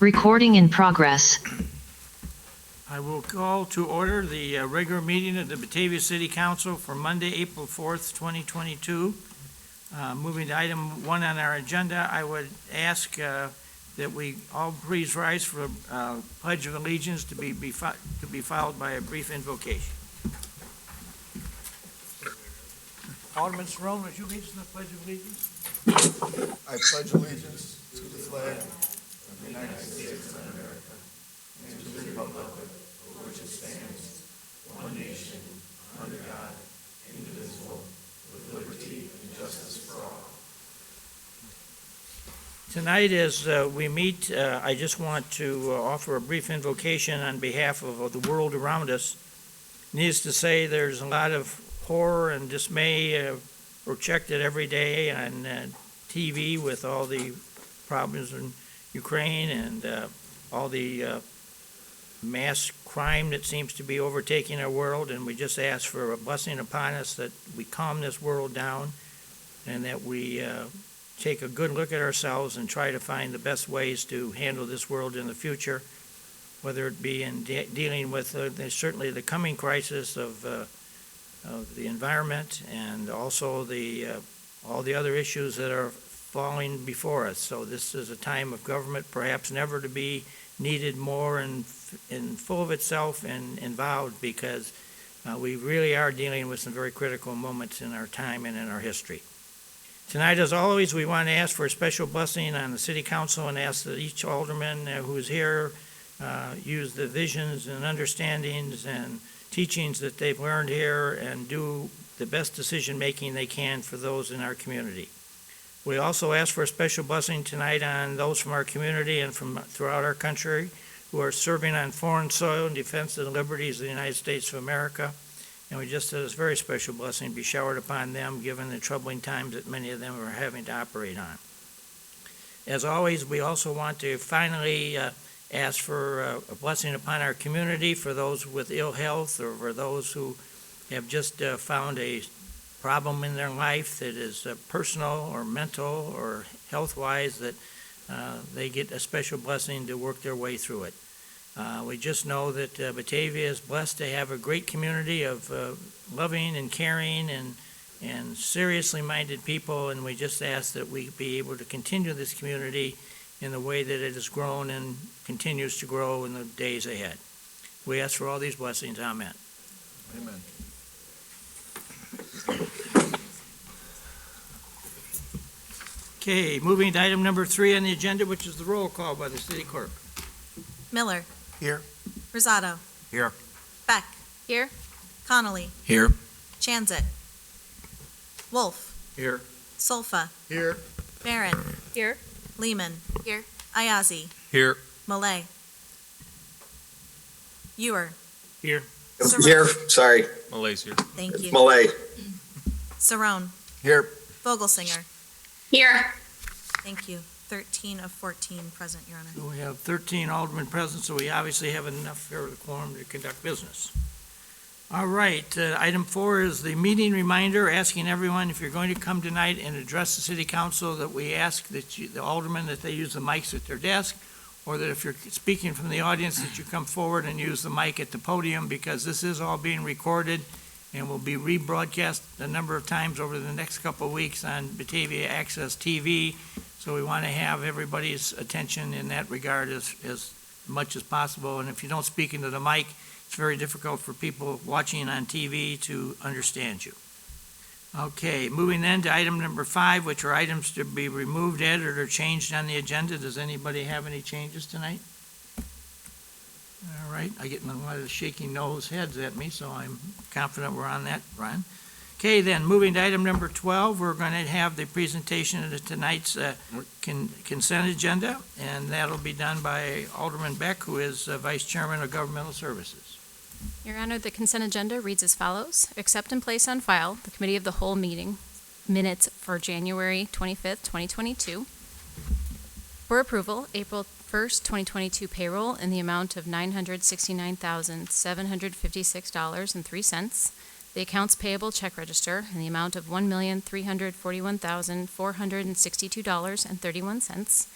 Recording in progress. I will call to order the regular meeting of the Batavia City Council for Monday, April 4th, 2022. Moving to item 1 on our agenda, I would ask that we all please rise for a Pledge of Allegiance to be followed by a brief invocation. Alderman Cerrone, would you lead us in the Pledge of Allegiance? I pledge allegiance to the flag of the United States of America and to the republic for which it stands, one nation, under God, indivisible, with liberty and justice for all. Tonight, as we meet, I just want to offer a brief invocation on behalf of the world around us. Needless to say, there's a lot of horror and dismay projected every day on TV with all the problems in Ukraine and all the mass crime that seems to be overtaking our world, and we just ask for a blessing upon us that we calm this world down and that we take a good look at ourselves and try to find the best ways to handle this world in the future, whether it be in dealing with certainly the coming crisis of the environment and also all the other issues that are falling before us. So this is a time of government perhaps never to be needed more and full of itself and involved, because we really are dealing with some very critical moments in our time and in our history. Tonight, as always, we want to ask for a special blessing on the City Council and ask that each alderman who is here use the visions and understandings and teachings that they've learned here and do the best decision-making they can for those in our community. We also ask for a special blessing tonight on those from our community and from throughout our country who are serving on foreign soil in defense of the liberties of the United States of America. And we just ask a very special blessing be showered upon them, given the troubling times that many of them are having to operate on. As always, we also want to finally ask for a blessing upon our community for those with ill health or for those who have just found a problem in their life that is personal or mental or health-wise, that they get a special blessing to work their way through it. We just know that Batavia is blessed to have a great community of loving and caring and seriously minded people, and we just ask that we be able to continue this community in the way that it has grown and continues to grow in the days ahead. We ask for all these blessings. Amen. Amen. Okay, moving to item number 3 on the agenda, which is the roll call by the city clerk. Miller. Here. Rosado. Here. Beck. Here. Connolly. Here. Chanzit. Wolf. Here. Solfa. Here. Barron. Here. Lehman. Here. Ayazi. Here. Malay. Ewer. Here. Here, sorry, Malay's here. Thank you. Malay. Cerrone. Here. Vogelsinger. Here. Thank you. 13 of 14 present, Your Honor. So we have 13 aldermen present, so we obviously have enough for the quorum to conduct business. All right, item 4 is the meeting reminder, asking everyone if you're going to come tonight and address the city council that we ask that the aldermen that they use the mics at their desk, or that if you're speaking from the audience that you come forward and use the mic at the podium, because this is all being recorded and will be rebroadcast a number of times over the next couple of weeks on Batavia Access TV. So we want to have everybody's attention in that regard as much as possible. And if you don't speak into the mic, it's very difficult for people watching on TV to understand you. Okay, moving then to item number 5, which are items to be removed, added, or changed on the agenda. Does anybody have any changes tonight? All right, I get a lot of shaking nose heads at me, so I'm confident we're on that run. Okay, then, moving to item number 12, we're going to have the presentation of tonight's consent agenda, and that'll be done by Alderman Beck, who is Vice Chairman of Governmental Services. Your Honor, the consent agenda reads as follows. Accept and place on file the Committee of the Whole meeting minutes for January 25th, 2022. For approval, April 1st, 2022 payroll in the amount of $969,756.03. The accounts payable check register in the amount of $1,341,462.31.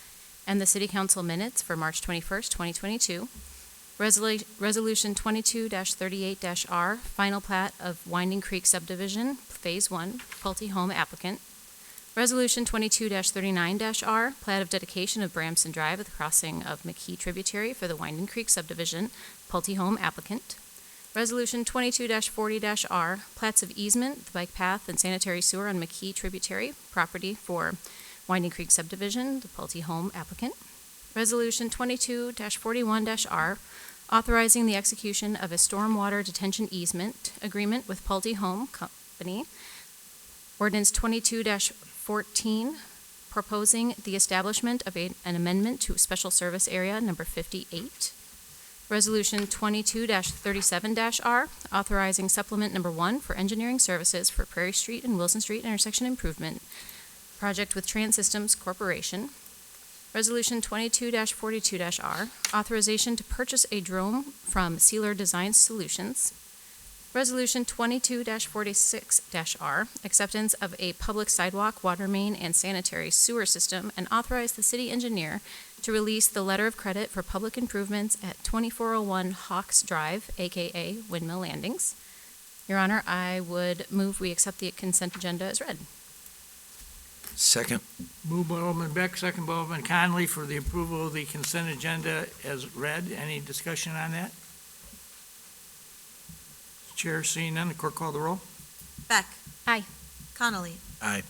and the City Council minutes for March 21st, 2022. Resolution 22-38-R, final plat of Winding Creek subdivision, Phase 1, Pulte Home applicant. Resolution 22-39-R, plat of dedication of Bramson Drive at the crossing of McKee tributary for the Winding Creek subdivision, Pulte Home applicant. Resolution 22-40-R, plats of easement, the bike path, and sanitary sewer on McKee tributary property for Winding Creek subdivision, the Pulte Home applicant. Resolution 22-41-R, authorizing the execution of a stormwater detention easement agreement with Pulte Home Company. Ordinance 22-14, proposing the establishment of an amendment to Special Service Area Number 58. Resolution 22-37-R, authorizing supplement number 1 for engineering services for Prairie Street and Wilson Street intersection improvement project with Trans Systems Corporation. Resolution 22-42-R, authorization to purchase a drone from Sealer Design Solutions. Resolution 22-46-R, acceptance of a public sidewalk, water main, and sanitary sewer system, and authorize the city engineer to release the letter of credit for public improvements at 2401 Hawks Drive, aka Windmill Landings. Your Honor, I would move we accept the consent agenda as read. Second. Moved by Alderman Beck, second by Alderman Conley for the approval of the consent agenda as read. Any discussion on that? Chair seeing none, the clerk call the roll. Beck. Aye. Connolly. Aye.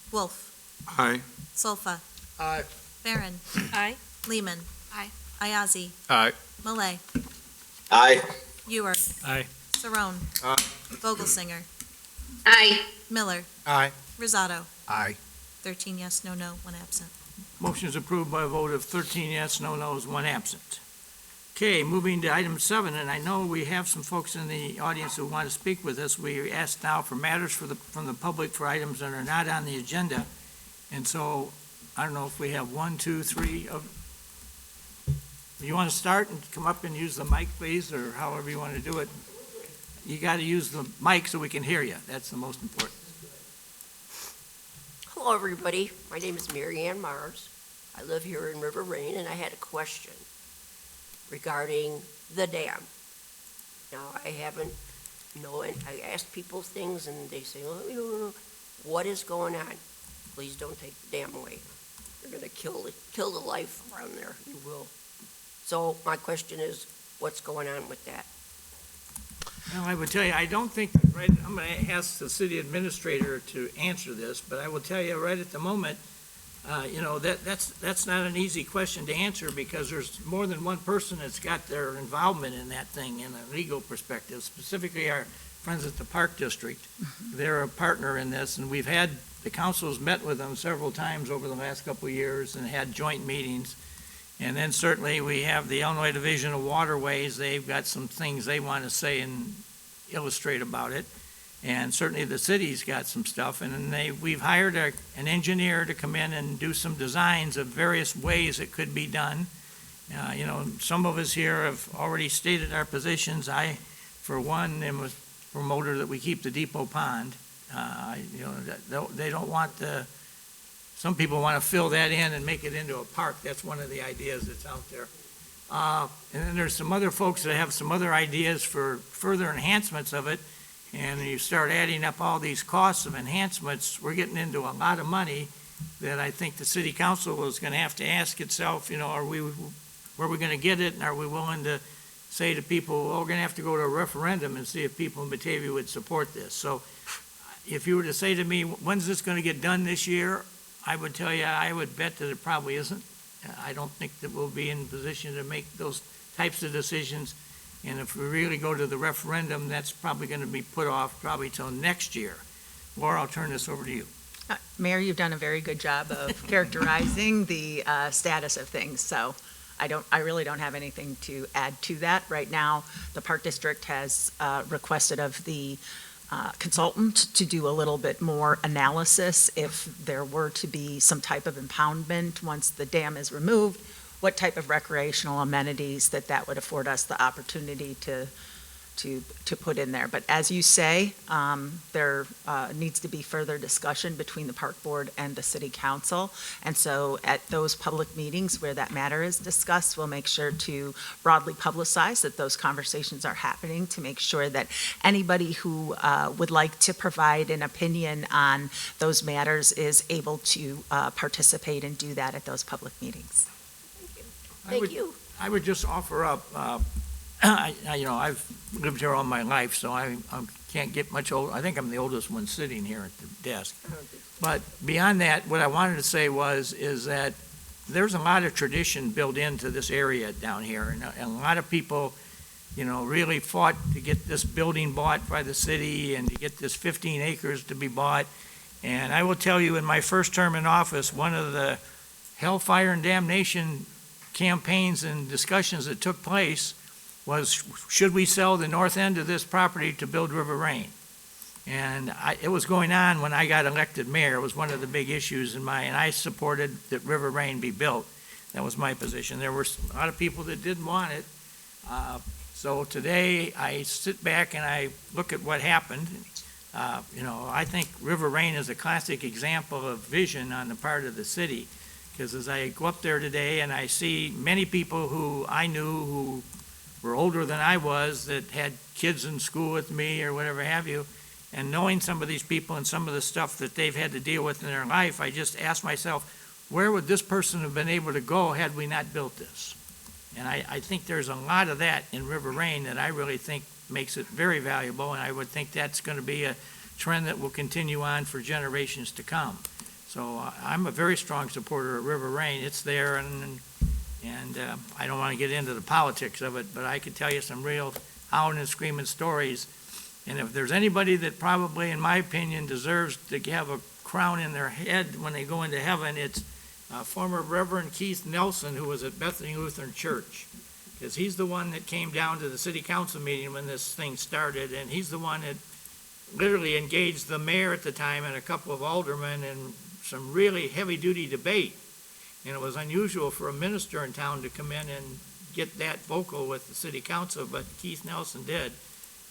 Wolf. Aye. Solfa. Aye. Barron. Aye. Lehman. Aye. Ayazi. Aye. Malay. Aye. Ewer. Aye. Saron. Aye. Vogelsinger. Aye. Miller. Aye. Rosato. Aye. 13 yes, no, 1 absent. Motion is approved by a vote of 13 yes, no nos, 1 absent. Okay, moving to item 7, and I know we have some folks in the audience who want to speak with us. We asked now for matters from the public for items that are not on the agenda. And so, I don't know if we have 1, 2, 3 of... You want to start and come up and use the mic, please, or however you want to do it. You got to use the mic so we can hear you. That's the most important. Hello, everybody. My name is Mary Ann Mars. I live here in River Rain, and I had a question regarding the dam. Now, I haven't, I asked people things, and they say, well, what is going on? Please don't take the dam away. You're going to kill the life around there. You will. So my question is, what's going on with that? Well, I would tell you, I don't think, right, I'm going to ask the city administrator to answer this, but I will tell you right at the moment, that's not an easy question to answer because there's more than one person that's got their involvement in that thing in a legal perspective, specifically our friends at the Park District. They're a partner in this, and the council's met with them several times over the last couple of years and had joint meetings. And then certainly we have the Illinois Division of Waterways. They've got some things they want to say and illustrate about it. And certainly the city's got some stuff. And then we've hired an engineer to come in and do some designs of various ways it could be done. Some of us here have already stated our positions. I, for one, am a promoter that we keep the depot pond. They don't want some people want to fill that in and make it into a park. That's one of the ideas that's out there. And then there's some other folks that have some other ideas for further enhancements of it. And you start adding up all these costs of enhancements, we're getting into a lot of money that I think the city council is going to have to ask itself, where are we going to get it? And are we willing to say to people, well, we're going to have to go to a referendum and see if people in Batavia would support this. So if you were to say to me, when's this going to get done this year? I would tell you, I would bet that it probably isn't. I don't think that we'll be in position to make those types of decisions. And if we really go to the referendum, that's probably going to be put off probably till next year. Laura, I'll turn this over to you. Mayor, you've done a very good job of characterizing the status of things. So I really don't have anything to add to that. Right now, the Park District has requested of the consultant to do a little bit more analysis if there were to be some type of impoundment once the dam is removed, what type of recreational amenities that would afford us the opportunity to to put in there. But as you say, there needs to be further discussion between the park board and the city council. And so at those public meetings where that matter is discussed, we'll make sure to broadly publicize that those conversations are happening, to make sure that anybody who would like to provide an opinion on those matters is able to participate and do that at those public meetings. Thank you. I would just offer up, I've lived here all my life, so I can't get much older. I think I'm the oldest one sitting here at the desk. But beyond that, what I wanted to say is that there's a lot of tradition built into this area down here, and a lot of people, really fought to get this building bought by the city and to get this 15 acres to be bought. And I will tell you, in my first term in office, one of the hellfire and damnation campaigns and discussions that took place was, should we sell the north end of this property to build River Rain? And it was going on when I got elected mayor. It was one of the big issues and I supported that River Rain be built. That was my position. There were a lot of people that didn't want it. So today I sit back and I look at what happened. I think River Rain is a classic example of vision on the part of the city. Because as I go up there today and I see many people who I knew who were older than I was that had kids in school with me or whatever have you, and knowing some of these people and some of the stuff that they've had to deal with in their life, I just ask myself, where would this person have been able to go had we not built this? And I think there's a lot of that in River Rain that I really think makes it very valuable, and I would think that's going to be a trend that will continue on for generations to come. So I'm a very strong supporter of River Rain. It's there, and I don't want to get into the politics of it, but I could tell you some real howling and screaming stories. And if there's anybody that probably, in my opinion, deserves to have a crown in their head when they go into heaven, it's former Reverend Keith Nelson, who was at Bethany Lutheran Church. Because he's the one that came down to the city council meeting when this thing started, and he's the one that literally engaged the mayor at the time and a couple of aldermen in some really heavy-duty debate. And it was unusual for a minister in town to come in and get that vocal with the city council, but Keith Nelson did.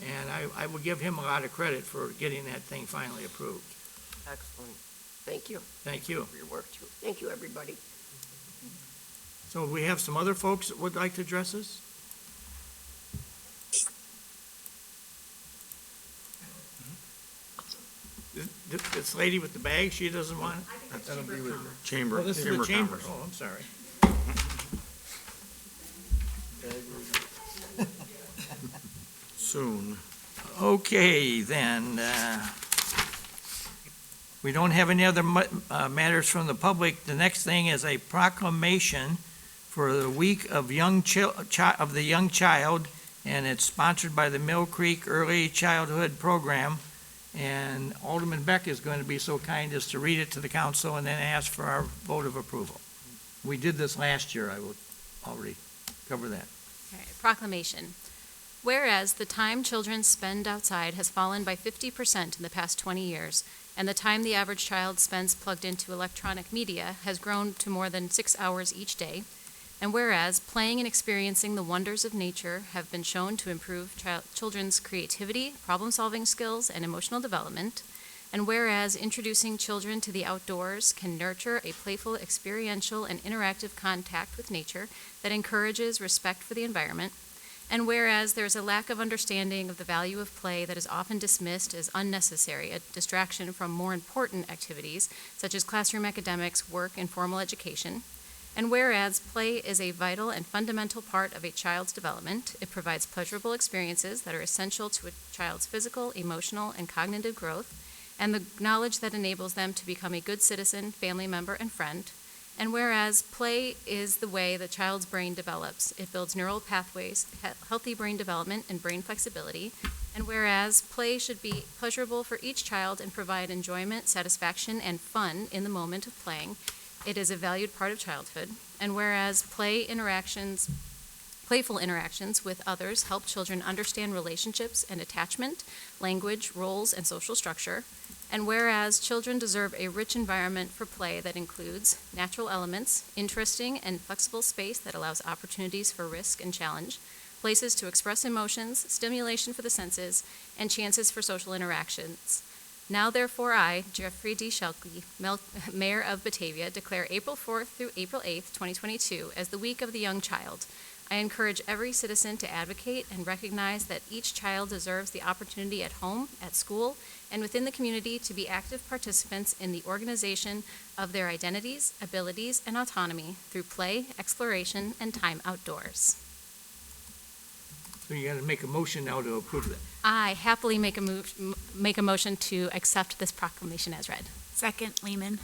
And I will give him a lot of credit for getting that thing finally approved. Excellent. Thank you. Thank you. For your work, too. Thank you, everybody. So we have some other folks that would like to address us? This lady with the bag, she doesn't want it? That'll be with the chamber. Oh, this is the chamber. Oh, I'm sorry. Soon. Okay, then. We don't have any other matters from the public. The next thing is a proclamation for the Week of the Young Child, and it's sponsored by the Mill Creek Early Childhood Program. And Alderman Beck is going to be so kind as to read it to the council and then ask for our vote of approval. We did this last year. I will already cover that. All right, proclamation. Whereas the time children spend outside has fallen by 50% in the past 20 years, and the time the average child spends plugged into electronic media has grown to more than 6 hours each day, and whereas playing and experiencing the wonders of nature have been shown to improve children's creativity, problem-solving skills, and emotional development, and whereas introducing children to the outdoors can nurture a playful, experiential, and interactive contact with nature that encourages respect for the environment, and whereas there is a lack of understanding of the value of play that is often dismissed as unnecessary, a distraction from more important activities such as classroom academics, work, and formal education, and whereas play is a vital and fundamental part of a child's development, it provides pleasurable experiences that are essential to a child's physical, emotional, and cognitive growth, and the knowledge that enables them to become a good citizen, family member, and friend. And whereas play is the way the child's brain develops, it builds neural pathways, healthy brain development, and brain flexibility. And whereas play should be pleasurable for each child and provide enjoyment, satisfaction, and fun in the moment of playing, it is a valued part of childhood. And whereas playful interactions with others help children understand relationships and attachment, language, roles, and social structure. And whereas children deserve a rich environment for play that includes natural elements, interesting and flexible space that allows opportunities for risk and challenge, places to express emotions, stimulation for the senses, and chances for social interactions. Now therefore I, Jeffrey D. Shelkey, Mayor of Batavia, declare April 4th through April 8th, 2022 as the Week of the Young Child. I encourage every citizen to advocate and recognize that each child deserves the opportunity at home, at school, and within the community to be active participants in the organization of their identities, abilities, and autonomy through play, exploration, and time outdoors. So you gotta make a motion now to approve that. I happily make a motion to accept this proclamation as read. Second, Lehman.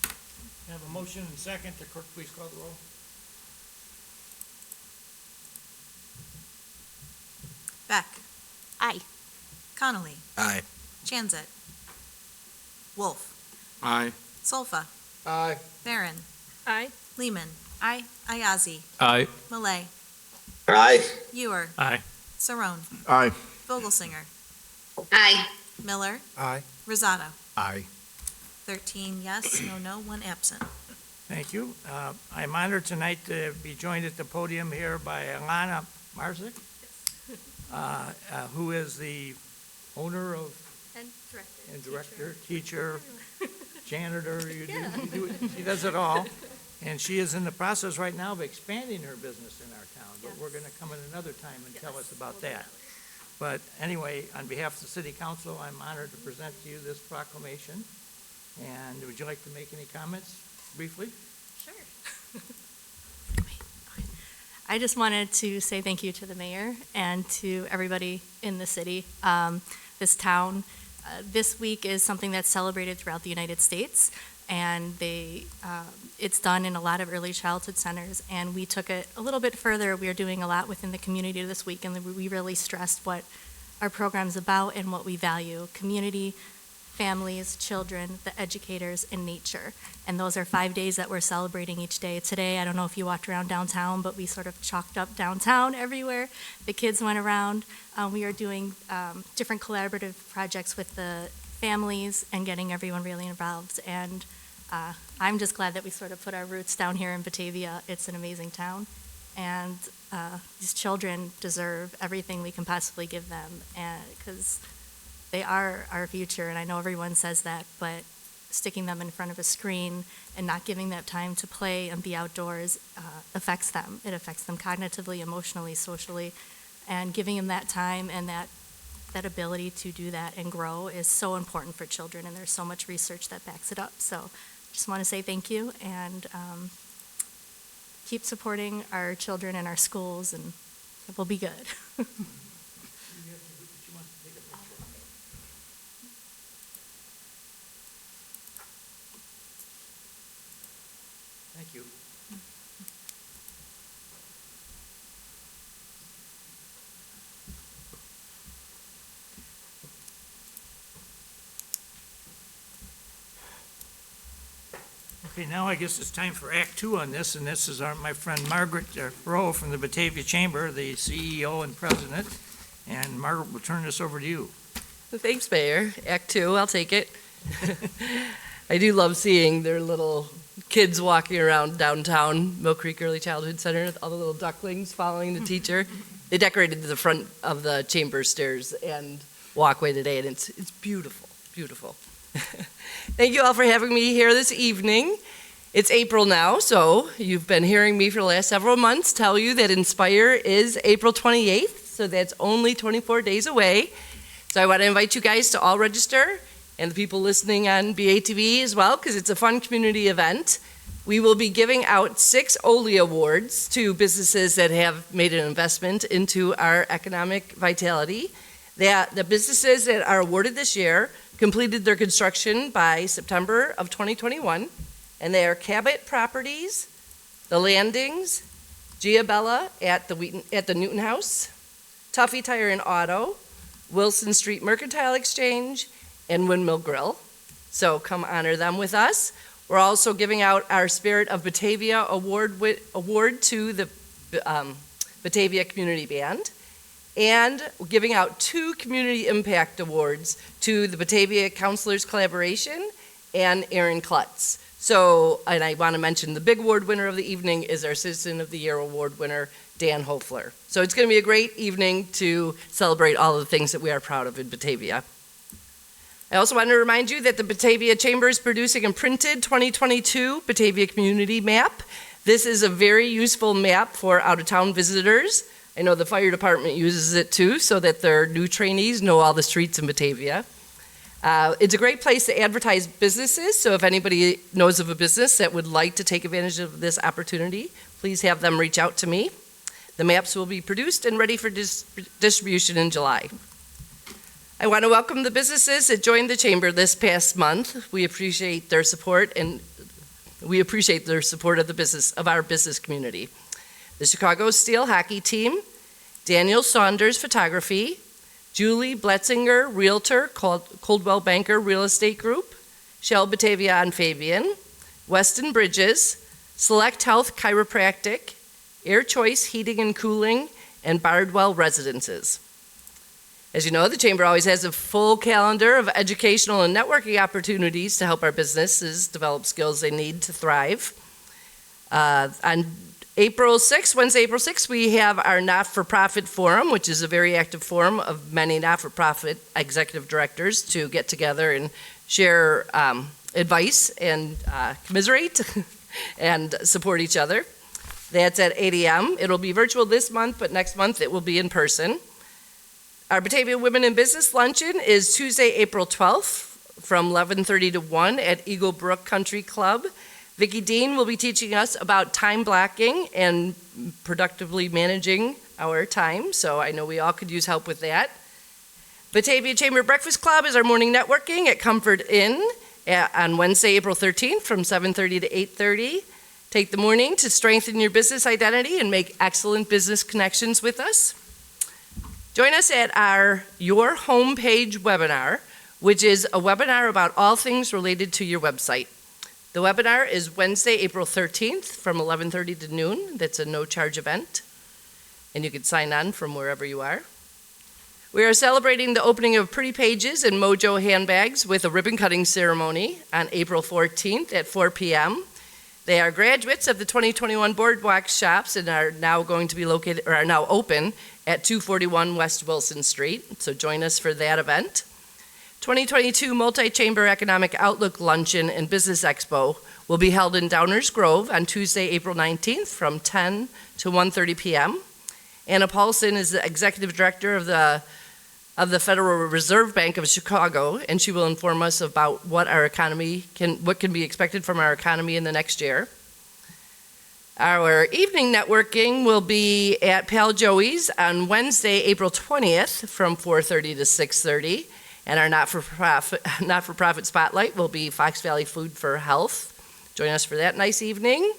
I have a motion and second. The clerk, please call the roll. Beck. Aye. Connolly. Aye. Chanzet. Wolf. Aye. Solfa. Aye. Barron. Aye. Lehman. Aye. Ayazi. Aye. Malay. Aye. Ewer. Aye. Saron. Aye. Vogelsinger. Aye. Miller. Aye. Rosado. Aye. 13 yes, no, 1 absent. Thank you. I'm honored tonight to be joined at the podium here by Alana Marzik, who is the owner of and director, teacher, janitor, she does it all. And she is in the process right now of expanding her business in our town, but we're gonna come in another time and tell us about that. But anyway, on behalf of the city council, I'm honored to present to you this proclamation. And would you like to make any comments briefly? Sure. I just wanted to say thank you to the mayor and to everybody in the city, this town. This week is something that's celebrated throughout the United States, and it's done in a lot of early childhood centers, and we took it a little bit further. We are doing a lot within the community this week, and we really stressed what our program's about and what we value: community, families, children, the educators, and nature. And those are 5 days that we're celebrating each day. Today, I don't know if you walked around downtown, but we sort of chalked up downtown everywhere. The kids went around. We are doing different collaborative projects with the families and getting everyone really involved. And I'm just glad that we sort of put our roots down here in Batavia. It's an amazing town. And these children deserve everything we can possibly give them, because they are our future, and I know everyone says that, but sticking them in front of a screen and not giving them time to play and be outdoors affects them. It affects them cognitively, emotionally, socially, and giving them that time and that ability to do that and grow is so important for children, and there's so much research that backs it up. So just want to say thank you, and keep supporting our children and our schools, and it will be good. Thank you. Okay, now I guess it's time for Act 2 on this, and this is my friend Margaret Rowe from the Batavia Chamber, the CEO and president. And Margaret, we'll turn this over to you. Thanks, Mayor. Act 2, I'll take it. I do love seeing their little kids walking around downtown Mill Creek Early Childhood Center with all the little ducklings following the teacher. They decorated the front of the chamber stairs and walkway today, and it's beautiful, beautiful. Thank you all for having me here this evening. It's April now, so you've been hearing me for the last several months tell you that Inspire is April 28th, so that's only 24 days away. So I want to invite you guys to all register, and the people listening on BATV as well, because it's a fun community event. We will be giving out 6 OLI awards to businesses that have made an investment into our economic vitality. The businesses that are awarded this year completed their construction by September of 2021, and they are Cabot Properties, The Landings, Giabella at the Newton House, Tuffy Tire and Auto, Wilson Street Mercantile Exchange, and Windmill Grill. So come honor them with us. We're also giving out our Spirit of Batavia award to the Batavia Community Band, and giving out 2 Community Impact Awards to the Batavia Counselors Collaboration and Aaron Klutz. So, and I want to mention the big award winner of the evening is our Citizen of the Year award winner, Dan Hofler. So it's going to be a great evening to celebrate all of the things that we are proud of in Batavia. I also want to remind you that the Batavia Chamber is producing a printed 2022 Batavia Community Map. This is a very useful map for out-of-town visitors. I know the fire department uses it too, so that their new trainees know all the streets in Batavia. It's a great place to advertise businesses, so if anybody knows of a business that would like to take advantage of this opportunity, please have them reach out to me. The maps will be produced and ready for distribution in July. I want to welcome the businesses that joined the Chamber this past month. We appreciate their support, and we appreciate their support of the business of our business community. The Chicago Steel Hockey Team, Daniel Saunders Photography, Julie Bletzinger Realtor, Coldwell Banker Real Estate Group, Shell Batavia on Fabian, Weston Bridges, Select Health Chiropractic, Air Choice Heating and Cooling, and Bardwell Residences. As you know, the Chamber always has a full calendar of educational and networking opportunities to help our businesses develop skills they need to thrive. On April 6th, Wednesday, April 6th, we have our not-for-profit forum, which is a very active forum of many not-for-profit executive directors to get together and share advice and commiserate and support each other. That's at 8 a.m. It'll be virtual this month, but next month it will be in person. Our Batavia Women in Business Luncheon is Tuesday, April 12th from 11:30 to 1 at Eagle Brook Country Club. Vicki Dean will be teaching us about time blocking and productively managing our time, so I know we all could use help with that. Batavia Chamber Breakfast Club is our morning networking at Comfort Inn on Wednesday, April 13th from 7:30 to 8:30. Take the morning to strengthen your business identity and make excellent business connections with us. Join us at our Your Homepage webinar, which is a webinar about all things related to your website. The webinar is Wednesday, April 13th from 11:30 to noon. That's a no-charge event, and you can sign on from wherever you are. We are celebrating the opening of Pretty Pages and Mojo handbags with a ribbon-cutting ceremony on April 14th at 4 p.m. They are graduates of the 2021 Boardwalk shops and are now going to be located, or are now open at 241 West Wilson Street. So join us for that event. 2022 Multi-Chamber Economic Outlook Luncheon and Business Expo will be held in Downers Grove on Tuesday, April 19th from 10 to 1:30 p.m. Anna Paulson is the Executive Director of the Federal Reserve Bank of Chicago, and she will inform us about what can be expected from our economy in the next year. Our evening networking will be at Pal Joey's on Wednesday, April 20th from 4:30 to 6:30, and our not-for-profit spotlight will be Fox Valley Food for Health. Join us for that nice evening.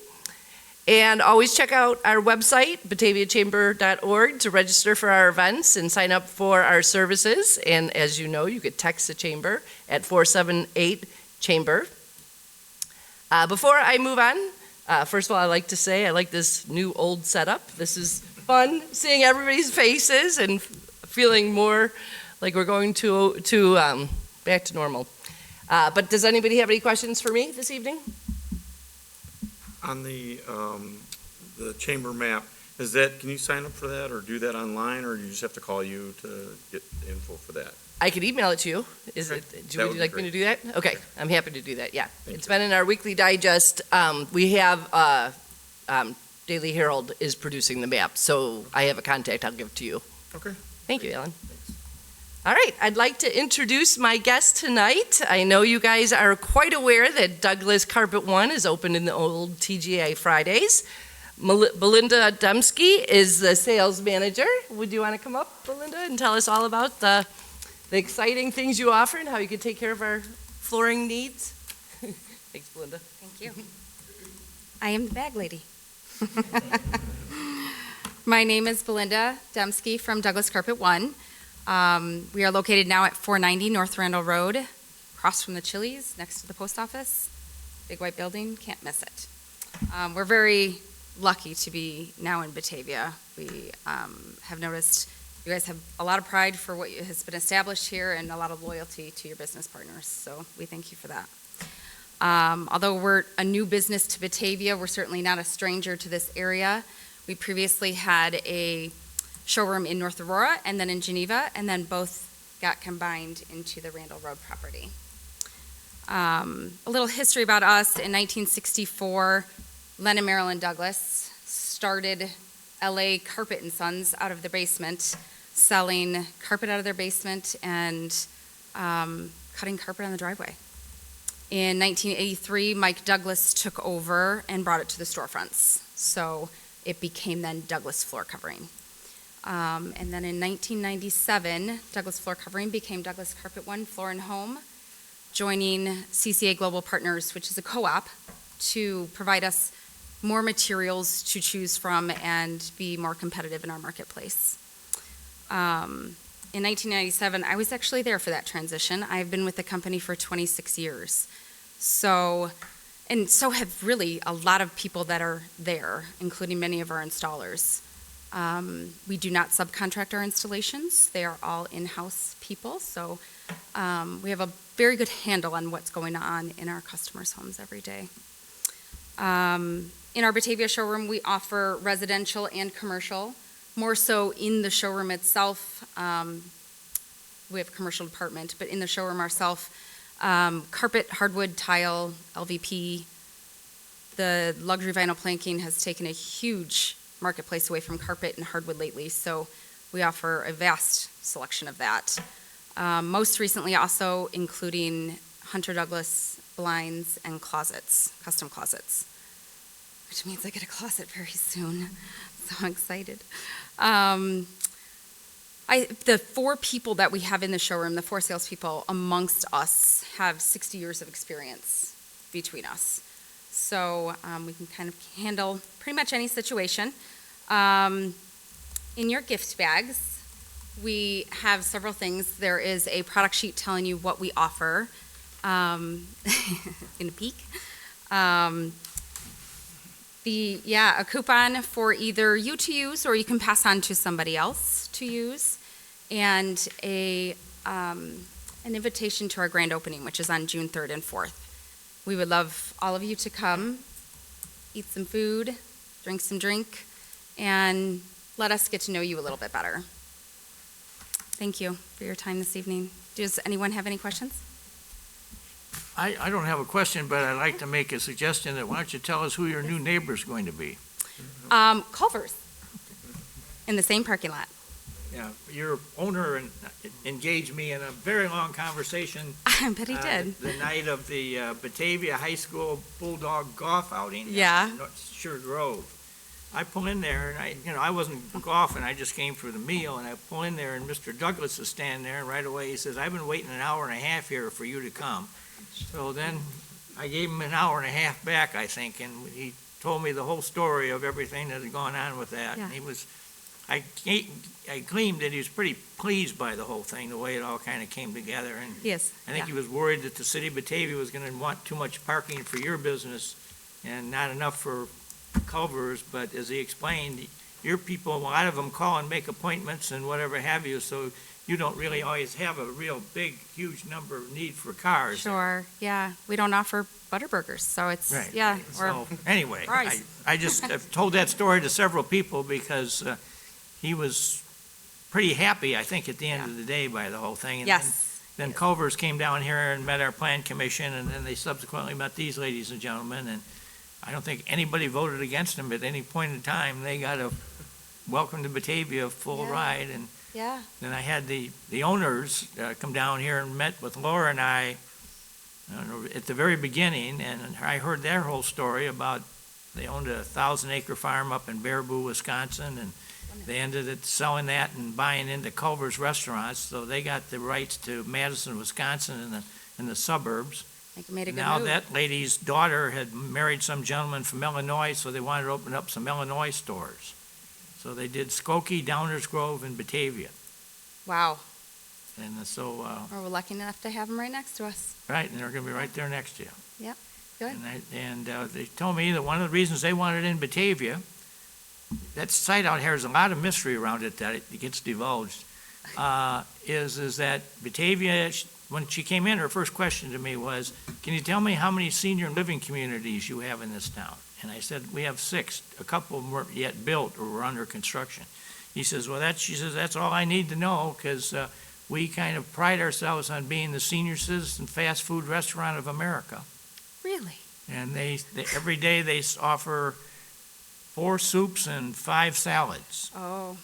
And always check out our website, bataviachamber.org, to register for our events and sign up for our services. And as you know, you could text the Chamber at 478-CHAMBER. Before I move on, first of all, I'd like to say I like this new old setup. This is fun, seeing everybody's faces and feeling more like we're going to back to normal. But does anybody have any questions for me this evening? On the chamber map, can you sign up for that or do that online, or do you just have to call you to get info for that? I could email it to you. Would you like me to do that? Okay, I'm happy to do that, yeah. It's been in our weekly digest. We have Daily Herald is producing the map, so I have a contact I'll give to you. Okay. Thank you, Alan. All right, I'd like to introduce my guest tonight. I know you guys are quite aware that Douglas Carpet One is open in the old TGA Fridays. Belinda Demsky is the sales manager. Would you want to come up, Belinda, and tell us all about the exciting things you offer and how you can take care of our flooring needs? Thanks, Belinda. Thank you. I am the bag lady. My name is Belinda Demsky from Douglas Carpet One. We are located now at 490 North Randall Road, across from the Chili's, next to the post office. Big white building, can't miss it. We're very lucky to be now in Batavia. We have noticed you guys have a lot of pride for what has been established here and a lot of loyalty to your business partners, so we thank you for that. Although we're a new business to Batavia, we're certainly not a stranger to this area. We previously had a showroom in North Aurora and then in Geneva, and then both got combined into the Randall Road property. A little history about us. In 1964, Len and Marilyn Douglas started LA Carpet and Sons out of the basement, selling carpet out of their basement and cutting carpet on the driveway. In 1983, Mike Douglas took over and brought it to the storefronts. So it became then Douglas Floor Covering. And then in 1997, Douglas Floor Covering became Douglas Carpet One Floor and Home, joining CCA Global Partners, which is a co-op, to provide us more materials to choose from and be more competitive in our marketplace. In 1997, I was actually there for that transition. I've been with the company for 26 years. So have really a lot of people that are there, including many of our installers. We do not subcontract our installations. They are all in-house people. So we have a very good handle on what's going on in our customers' homes every day. In our Batavia showroom, we offer residential and commercial. More so in the showroom itself, we have a commercial department, but in the showroom ourselves, carpet, hardwood, tile, LVP, the luxury vinyl planking has taken a huge marketplace away from carpet and hardwood lately, so we offer a vast selection of that. Most recently also including Hunter Douglas blinds and closets, custom closets, which means I get a closet very soon. So excited. The 4 people that we have in the showroom, the 4 salespeople amongst us, have 60 years of experience between us. So we can kind of handle pretty much any situation. In your gift bags, we have several things. There is a product sheet telling you what we offer. In a peek. A coupon for either you to use or you can pass on to somebody else to use, and an invitation to our grand opening, which is on June 3rd and 4th. We would love all of you to come, eat some food, drink some drink, and let us get to know you a little bit better. Thank you for your time this evening. Does anyone have any questions? I don't have a question, but I'd like to make a suggestion that why don't you tell us who your new neighbor's going to be? Culver's, in the same parking lot. Yeah, your owner engaged me in a very long conversation. I bet he did. The night of the Batavia High School Bulldog golf outing. Yeah. Sure Grove. I pull in there, and I wasn't golfing, I just came for the meal, and I pull in there, and Mr. Douglas is standing there, and right away he says, "I've been waiting an hour and a half here for you to come." So then I gave him an hour and a half back, I think, and he told me the whole story of everything that had gone on with that. Yeah. And I gleamed that he was pretty pleased by the whole thing, the way it all kind of came together. And Yes. I think he was worried that the city of Batavia was going to want too much parking for your business and not enough for Culver's, but as he explained, your people, a lot of them call and make appointments and whatever have you, so you don't really always have a real big, huge number of need for cars. Sure, yeah. We don't offer Butterburgers, so it's, Right. yeah. So, anyway, Fries. I just have told that story to several people because he was pretty happy, I think, at the end of the day by the whole thing. And Yes. Then Culver's came down here and met our plan commission, and then they subsequently met these ladies and gentlemen, and I don't think anybody voted against them at any point in time. They got a welcome to Batavia full Yeah. ride, and Yeah. then I had the owners come down here and met with Laura and I at the very beginning, and I heard their whole story about they owned a 1,000-acre farm up in Baraboo, Wisconsin, and they ended up selling that and buying into Culver's restaurants, so they got the rights to Madison, Wisconsin in the suburbs. I think it made a good Now move. that lady's daughter had married some gentleman from Illinois, so they wanted to open up some Illinois stores. So they did Skokie, Downers Grove, and Batavia. Wow. And so, We're lucky enough to have them right next to us. right, and they're gonna be right there next to you. Yep, good. And they told me that one of the reasons they wanted in Batavia, that site out here, there's a lot of mystery around it that it gets divulged, is that Batavia when she came in, her first question to me was, can you tell me how many senior living communities you have in this town? And I said, we have 6. A couple of them weren't yet built or were under construction. He says, well, she says, that's all I need to know, because we kind of pride ourselves on being the senior citizen fast food restaurant of America. Really? And they every day they offer 4 soups and 5 salads. Oh,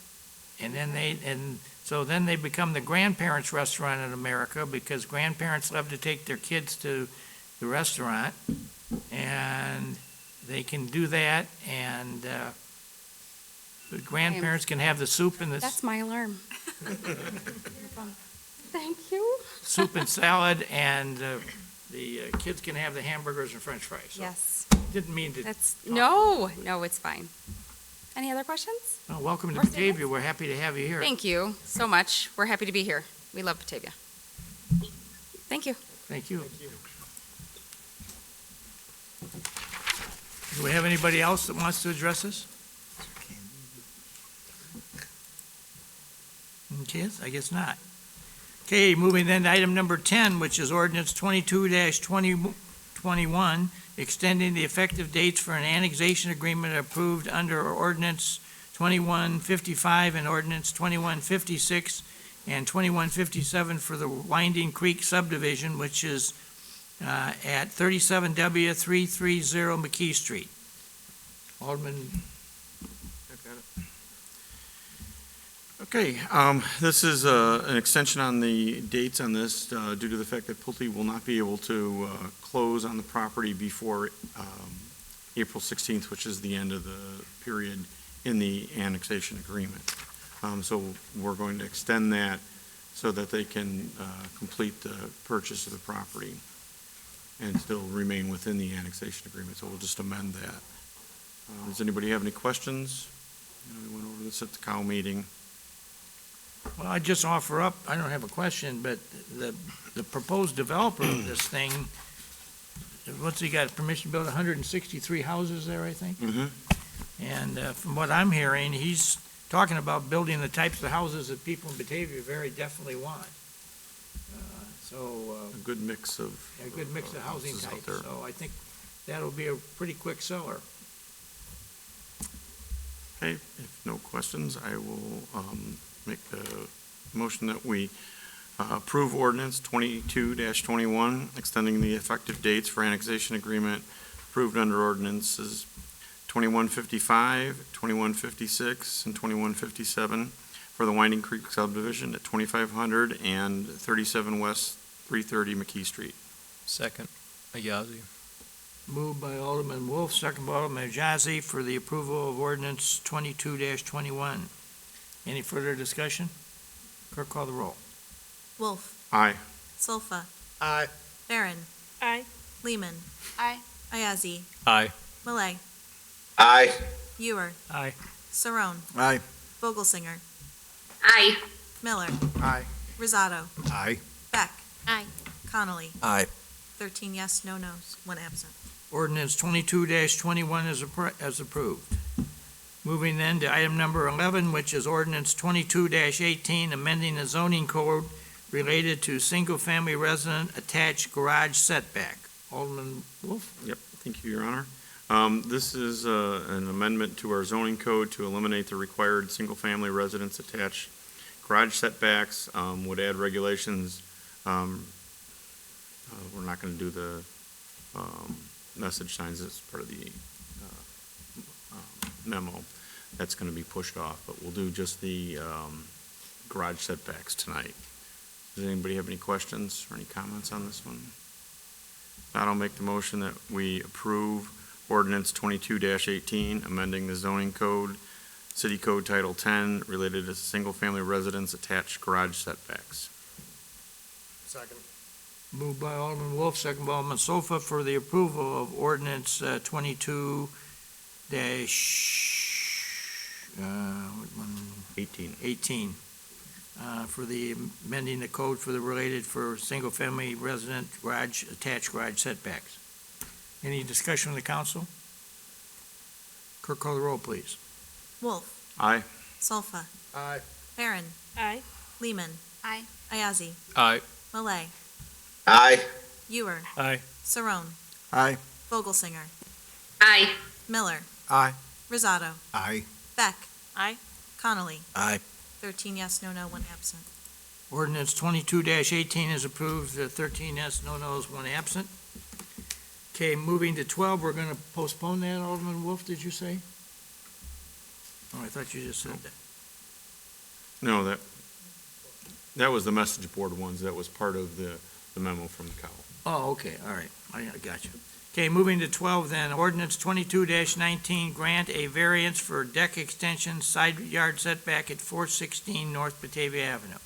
And so then they become the grandparents' restaurant in America, because grandparents love to take their kids to the restaurant, and they can do that, and the grandparents can have the soup and that's my alarm. Thank you. soup and salad, and the kids can have the hamburgers and french fries. So Yes, didn't mean to. no, it's fine. Any other questions? Well, welcome to Or Batavia. statements? We're happy to have you here. Thank you so much. We're happy to be here. We love Batavia. Thank you. Thank you. Do we have anybody else that wants to address us? Okay, I guess not. Okay, moving then to item number 10, which is ordinance 22-2021, extending the effective dates for an annexation agreement approved under ordinance 2155 and ordinance 2156 and 2157 for the Winding Creek subdivision, which is at 37W330 McKee Street. Alderman. Okay, this is an extension on the dates on this due to the fact that Pulte will not be able to close on the property before April 16th, which is the end of the period in the annexation agreement. So we're going to extend that so that they can complete the purchase of the property and still remain within the annexation agreement. So we'll just amend that. Does anybody have any questions? We went over this at the COW meeting. Well, I just offer up, I don't have a question, but the proposed developer of this thing, what's he got, permission to build 163 houses there, I think? Mm-hmm. And from what I'm hearing, he's talking about building the types of houses that people in Batavia very definitely want. A good mix of. A good mix of housing houses out types, there. so I think that'll be a pretty quick seller. Okay, if no questions, I will make the motion that we approve ordinance 22-21, extending the effective dates for annexation agreement approved under ordinances 2155, 2156, and 2157 for the Winding Creek subdivision at 2500 and 37 West 330 McKee Street. Second, Ayazi. Moved by Alderman Wolf, second by Alderman Ajazi for the approval of ordinance 22-21. Any further discussion? Clerk, call the roll. Wolf. Aye. Solfa. Aye. Barron. Aye. Lehman. Aye. Ayazi. Aye. Malay. Aye. Ewer. Aye. Saron. Aye. Vogelsinger. Aye. Miller. Aye. Rosado. Aye. Beck. Aye. Connolly. Aye. 13 yes, no nos, 1 absent. Ordinance 22-21 is approved. Moving then to item number 11, which is ordinance 22-18, amending the zoning code related to single-family resident attached garage setback. Alderman Wolf? Yep, thank you, Your Honor. This is an amendment to our zoning code to eliminate the required single-family residence attached garage setbacks, would add regulations. We're not going to do the message signs as part of the memo. That's going to be pushed off, but we'll do just the garage setbacks tonight. Does anybody have any questions or any comments on this one? I'll make the motion that we approve ordinance 22-18, amending the zoning code, city code title 10, related to single-family residence attached garage setbacks. Second. Moved by Alderman Wolf, second by Alderman Sofa for the approval of ordinance 22 18 for the amending the code for the related for single-family resident garage, attached garage setbacks. Any discussion with the council? Clerk, call the roll, please. Wolf. Aye. Solfa. Aye. Barron. Aye. Lehman. Aye. Ayazi. Aye. Malay. Aye. Ewer. Aye. Saron. Aye. Vogelsinger. Aye. Miller. Aye. Risato. Aye. Beck. Aye. Connolly. Aye. 13 yes, no, 1 absent. Ordinance 22-18 is approved, 13 yes, no nos, 1 absent. Okay, moving to 12, we're going to postpone that, Alderman Wolf, did you say? Oh, I thought you just said that. No, that was the message board ones. That was part of the memo from the cow. Oh, okay, all right, I got you. Okay, moving to 12 then, ordinance 22-19, grant a variance for deck extension, side yard setback at 416 North Batavia Avenue.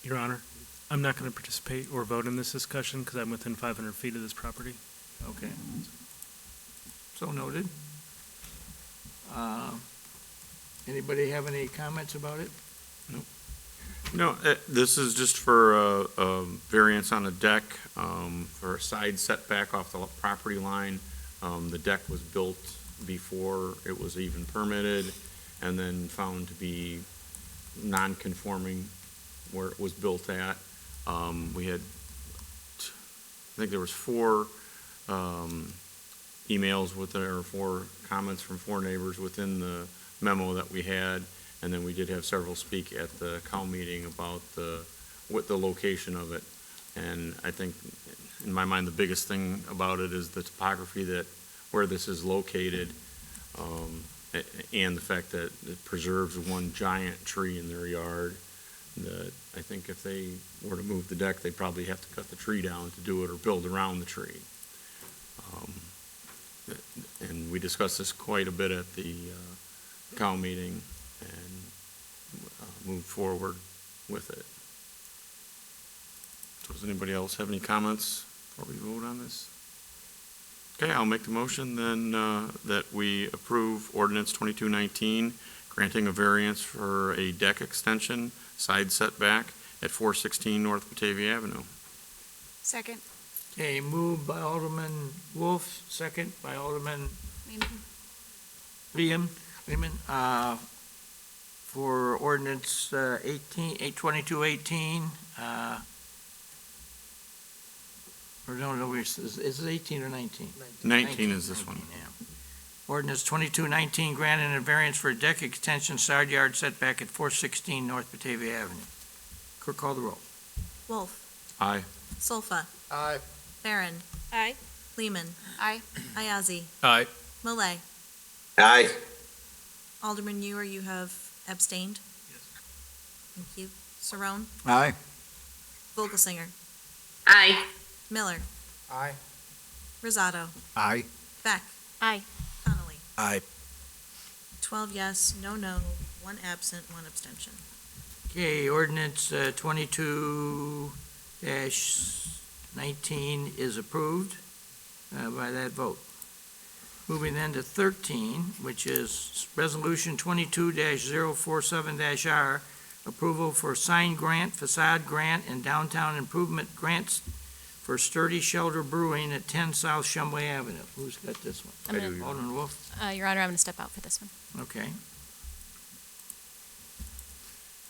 Your Honor, I'm not going to participate or vote in this discussion because I'm within 500 feet of this property. Okay. So noted. Anybody have any comments about it? No, this is just for a variance on a deck for a side setback off the property line. The deck was built before it was even permitted and then found to be non-conforming where it was built at. We had, I think there was 4 emails or 4 comments from 4 neighbors within the memo that we had. And then we did have several speak at the cow meeting about what the location of it. And I think, in my mind, the biggest thing about it is the topography where this is located, and the fact that it preserves one giant tree in their yard. That I think if they were to move the deck, they'd probably have to cut the tree down to do it or build around the tree. And we discussed this quite a bit at the cow meeting and move forward with it. So does anybody else have any comments before we vote on this? Okay, I'll make the motion then that we approve ordinance 2219, granting a variance for a deck extension, side setback at 416 North Batavia Avenue. Second. Okay, moved by Alderman Wolf, second by Alderman Lehman, for ordinance 2218, or no, is it 18 or 19? 19 is this one. Yeah. Ordinance 2219, granting a variance for a deck extension, side yard setback at 416 North Batavia Avenue. Clerk, call the roll. Wolf. Aye. Solfa. Aye. Barron. Aye. Lehman. Aye. Ayazi. Aye. Millet. Aye. Alderman Ewer, you have abstained? Yes. Thank you. Saron. Aye. Vogelsinger. Aye. Miller. Aye. Risato. Aye. Beck. Aye. Connolly. Aye. 12 yes, no, 1 absent, 1 abstention. Okay, ordinance 22-19 is approved by that vote. Moving then to 13, which is resolution 22-047-R, approval for sign grant, facade grant, and downtown improvement grants for Sturdy Shelter Brewing at 10 South Shumway Avenue. Who's got this one? I'm gonna- Alderman Wolf? Your Honor, I'm going to step out for this one. Okay.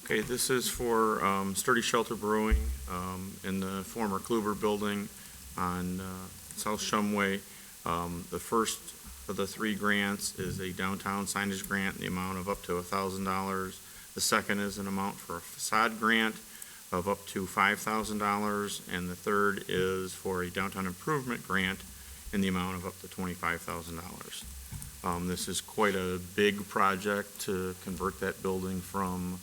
Okay, this is for Sturdy Shelter Brewing in the former Kluber Building on South Shumway. The first of the 3 grants is a downtown signage grant in the amount of up to $1,000. The second is an amount for a facade grant of up to $5,000, and the third is for a downtown improvement grant in the amount of up to $25,000. This is quite a big project to convert that building from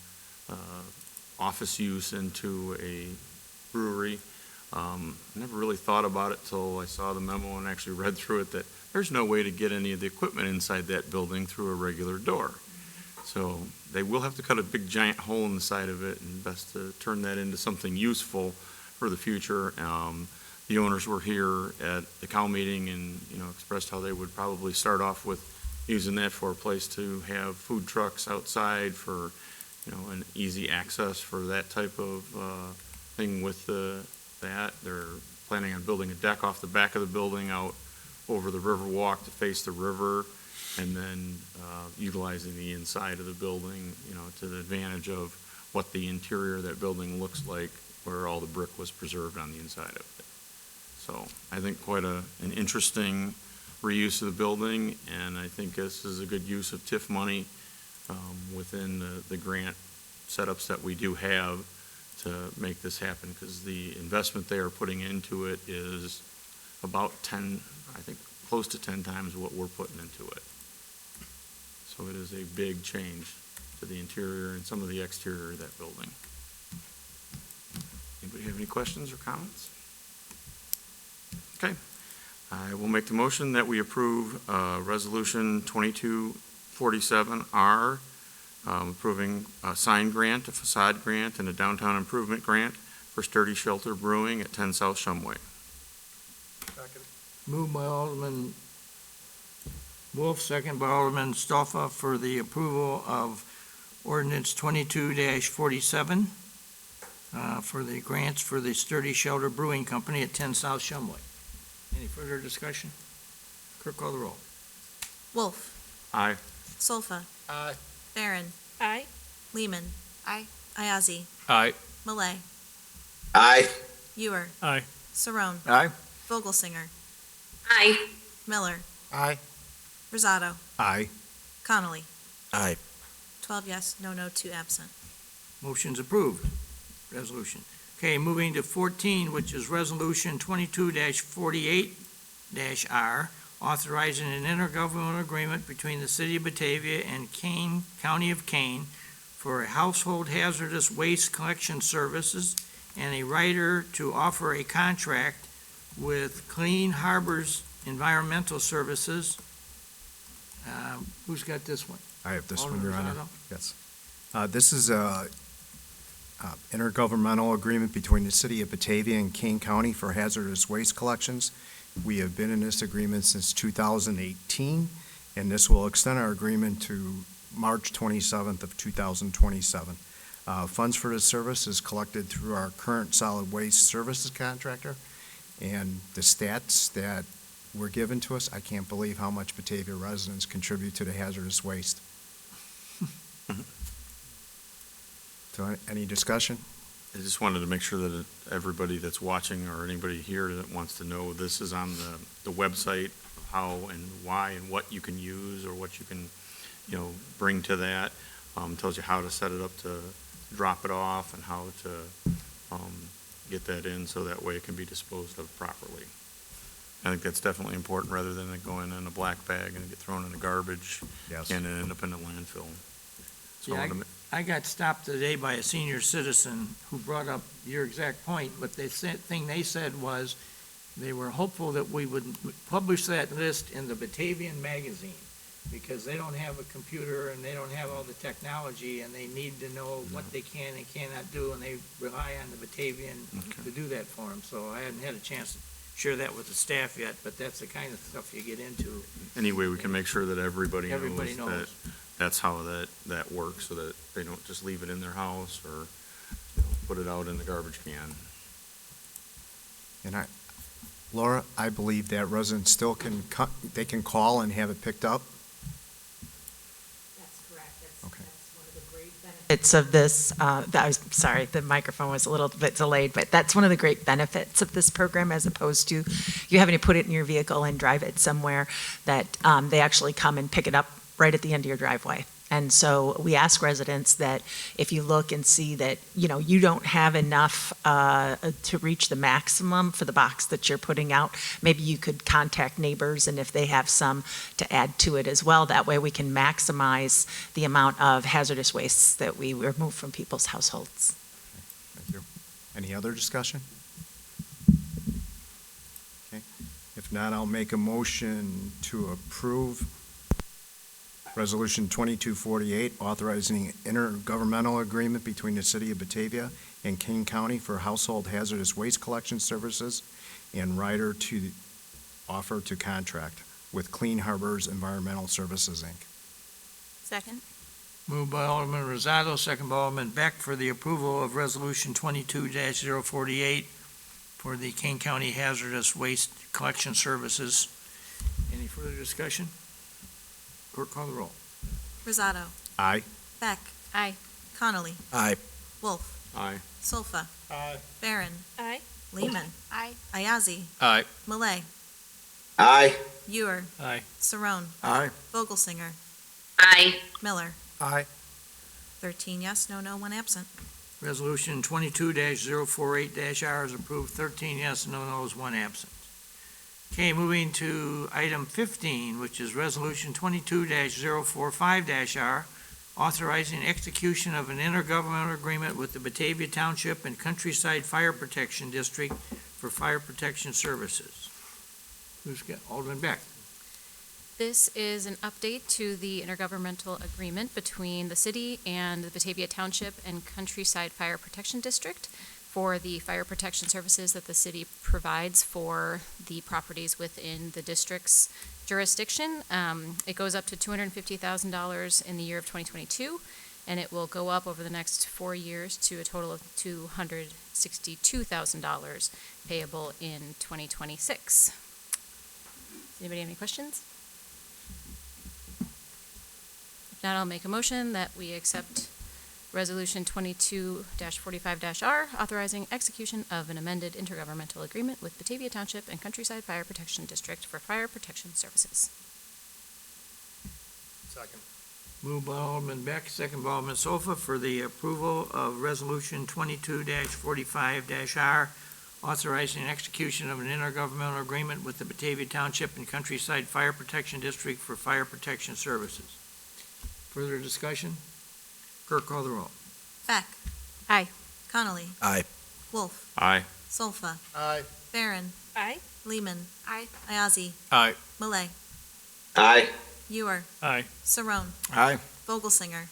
office use into a brewery. I never really thought about it till I saw the memo and actually read through it, that there's no way to get any of the equipment inside that building through a regular door. So they will have to cut a big giant hole in the side of it, and best to turn that into something useful for the future. The owners were here at the cow meeting and, expressed how they would probably start off with using that for a place to have food trucks outside for, an easy access for that type of thing with that. They're planning on building a deck off the back of the building out over the river walk to face the river, and then utilizing the inside of the building, to the advantage of what the interior of that building looks like, where all the brick was preserved on the inside of it. So I think quite an interesting reuse of the building, and I think this is a good use of TIF money within the grant setups that we do have to make this happen, because the investment they are putting into it is about 10, I think, close to 10 times what we're putting into it. So it is a big change to the interior and some of the exterior of that building. Anybody have any questions or comments? Okay. I will make the motion that we approve Resolution 2247R, approving a sign grant, a facade grant, and a downtown improvement grant for Sturdy Shelter Brewing at 10 South Shumway. Second. Moved by Alderman Wolf, second by Alderman Stoffa for the approval of Ordinance 22-47 for the grants for the Sturdy Shelter Brewing Company at 10 South Shumway. Any further discussion? Clerk, call the roll. Wolf. Aye. Solfa. Aye. Barron. Aye. Lehman. Aye. Ayazi. Aye. Malay. Aye. Ewer. Aye. Saron. Aye. Vogelsinger. Aye. Miller. Aye. Rosado. Aye. Connolly. Aye. 12 yes, no, 2 absent. Motion's approved. Resolution. Okay, moving to 14, which is Resolution 22-48-R, authorizing an intergovernmental agreement between the City of Batavia and Kane, County of Kane, for household hazardous waste collection services, and a writer to offer a contract with Clean Harbors Environmental Services. Who's got this one? I have this one, Alderman Your Honor. Rosado? Yes. This is a intergovernmental agreement between the City of Batavia and Kane County for hazardous waste collections. We have been in this agreement since 2018, and this will extend our agreement to March 27th of 2027. Funds for this service is collected through our current solid waste services contractor, and the stats that were given to us, I can't believe how much Batavia residents contribute to the hazardous waste. So any discussion? I just wanted to make sure that everybody that's watching or anybody here that wants to know, this is on the website, of how and why and what you can use or what you can, bring to that. Tells you how to set it up to drop it off and how to get that in so that way it can be disposed of properly. I think that's definitely important rather than it going in a black bag and get thrown in the garbage Yes. and end up in a landfill. So I Yeah, wanted to I got stopped today by a senior citizen who brought up your exact point, but the thing they said was they were hopeful that we would publish that list in the Batavian magazine, because they don't have a computer and they don't have all the technology, and they need to know what they can and cannot do, and they rely on the Batavian to do that for them. So I hadn't had a chance to share that with the staff yet, but that's the kind of stuff you get into. any way we can make sure that everybody Everybody knows that knows. that's how that works, so that they don't just leave it in their house or put it out in the garbage can. And Laura, I believe that residents still they can call and have it picked up? That's correct. Okay. That's one of the great benefits of this. Sorry, the microphone was a little bit delayed, but that's one of the great benefits of this program, as opposed to you having to put it in your vehicle and drive it somewhere, that they actually come and pick it up right at the end of your driveway. And so we ask residents that if you look and see that, you don't have enough to reach the maximum for the box that you're putting out, maybe you could contact neighbors, and if they have some, to add to it as well. That way we can maximize the amount of hazardous waste that we remove from people's households. Thank you. Any other discussion? Okay. If not, I'll make a motion to approve Resolution 2248, authorizing intergovernmental agreement between the City of Batavia and Kane County for household hazardous waste collection services, and rider to offer to contract with Clean Harbors Environmental Services, Inc. Second. Moved by Alderman Rosado, second by Alderman Beck for the approval of Resolution 22-048 for the Kane County Hazardous Waste Collection Services. Any further discussion? Clerk, call the roll. Rosado. Aye. Beck. Aye. Connolly. Aye. Wolf. Aye. Solfa. Aye. Barron. Aye. Lehman. Aye. Ayazi. Aye. Malay. Aye. Ewer. Aye. Sarone. Aye. Vogelsinger. Aye. Miller. Aye. 13 yes, no, one absent. Resolution 22-048-R is approved, 13 yes, no no's, 1 absent. Okay, moving to item 15, which is Resolution 22-045-R, authorizing execution of an intergovernmental agreement with the Batavia Township and Countryside Fire Protection District for fire protection services. Who's got, Alderman Beck? This is an update to the intergovernmental agreement between the city and the Batavia Township and Countryside Fire Protection District for the fire protection services that the city provides for the properties within the district's jurisdiction. It goes up to $250,000 in the year of 2022, and it will go up over the next 4 years to a total of $262,000 payable in 2026. Does anybody have any questions? If not, I'll make a motion that we accept Resolution 22-45-R, authorizing execution of an amended intergovernmental agreement with Batavia Township and Countryside Fire Protection District for fire protection services. Second. Moved by Alderman Beck, second by Alderman Sofa for the approval of Resolution 22-45-R, authorizing execution of an intergovernmental agreement with the Batavia Township and Countryside Fire Protection District for fire protection services. Further discussion? Clerk, call the roll. Beck. Aye. Connolly. Aye. Wolf. Aye. Solfa. Aye. Barron. Aye. Lehman. Aye. Ayazi. Aye. Malay. Aye. Ewer. Aye. Sarone. Aye. Vogelsinger.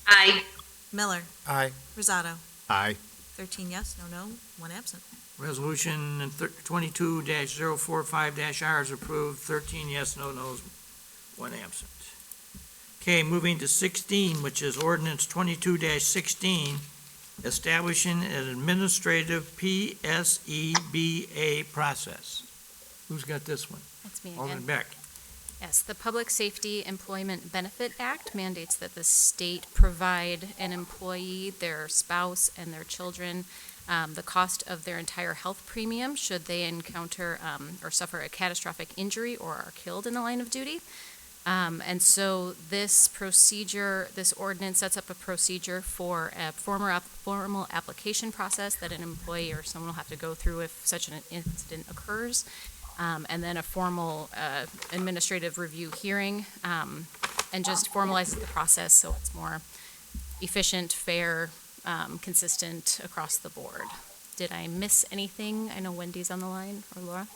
Aye. Miller. Aye. Rosado. Aye. 13 yes, no, 1 absent. Resolution 22-045-R is approved, 13 yes, no no's, 1 absent. Okay, moving to 16, which is Ordinance 22-16, establishing an administrative PSEBA process. Who's got this one? That's me again. Alderman Beck. Yes, the Public Safety Employment Benefit Act mandates that the state provide an employee, their spouse, and their children the cost of their entire health premium should they encounter or suffer a catastrophic injury or are killed in the line of duty. And so this procedure, this ordinance sets up a procedure for a formal application process that an employee or someone will have to go through if such an incident occurs, and then a formal administrative review hearing, and just formalizes the process so it's more efficient, fair, consistent across the board. Did I miss anything? I know Wendy's on the line, or Laura?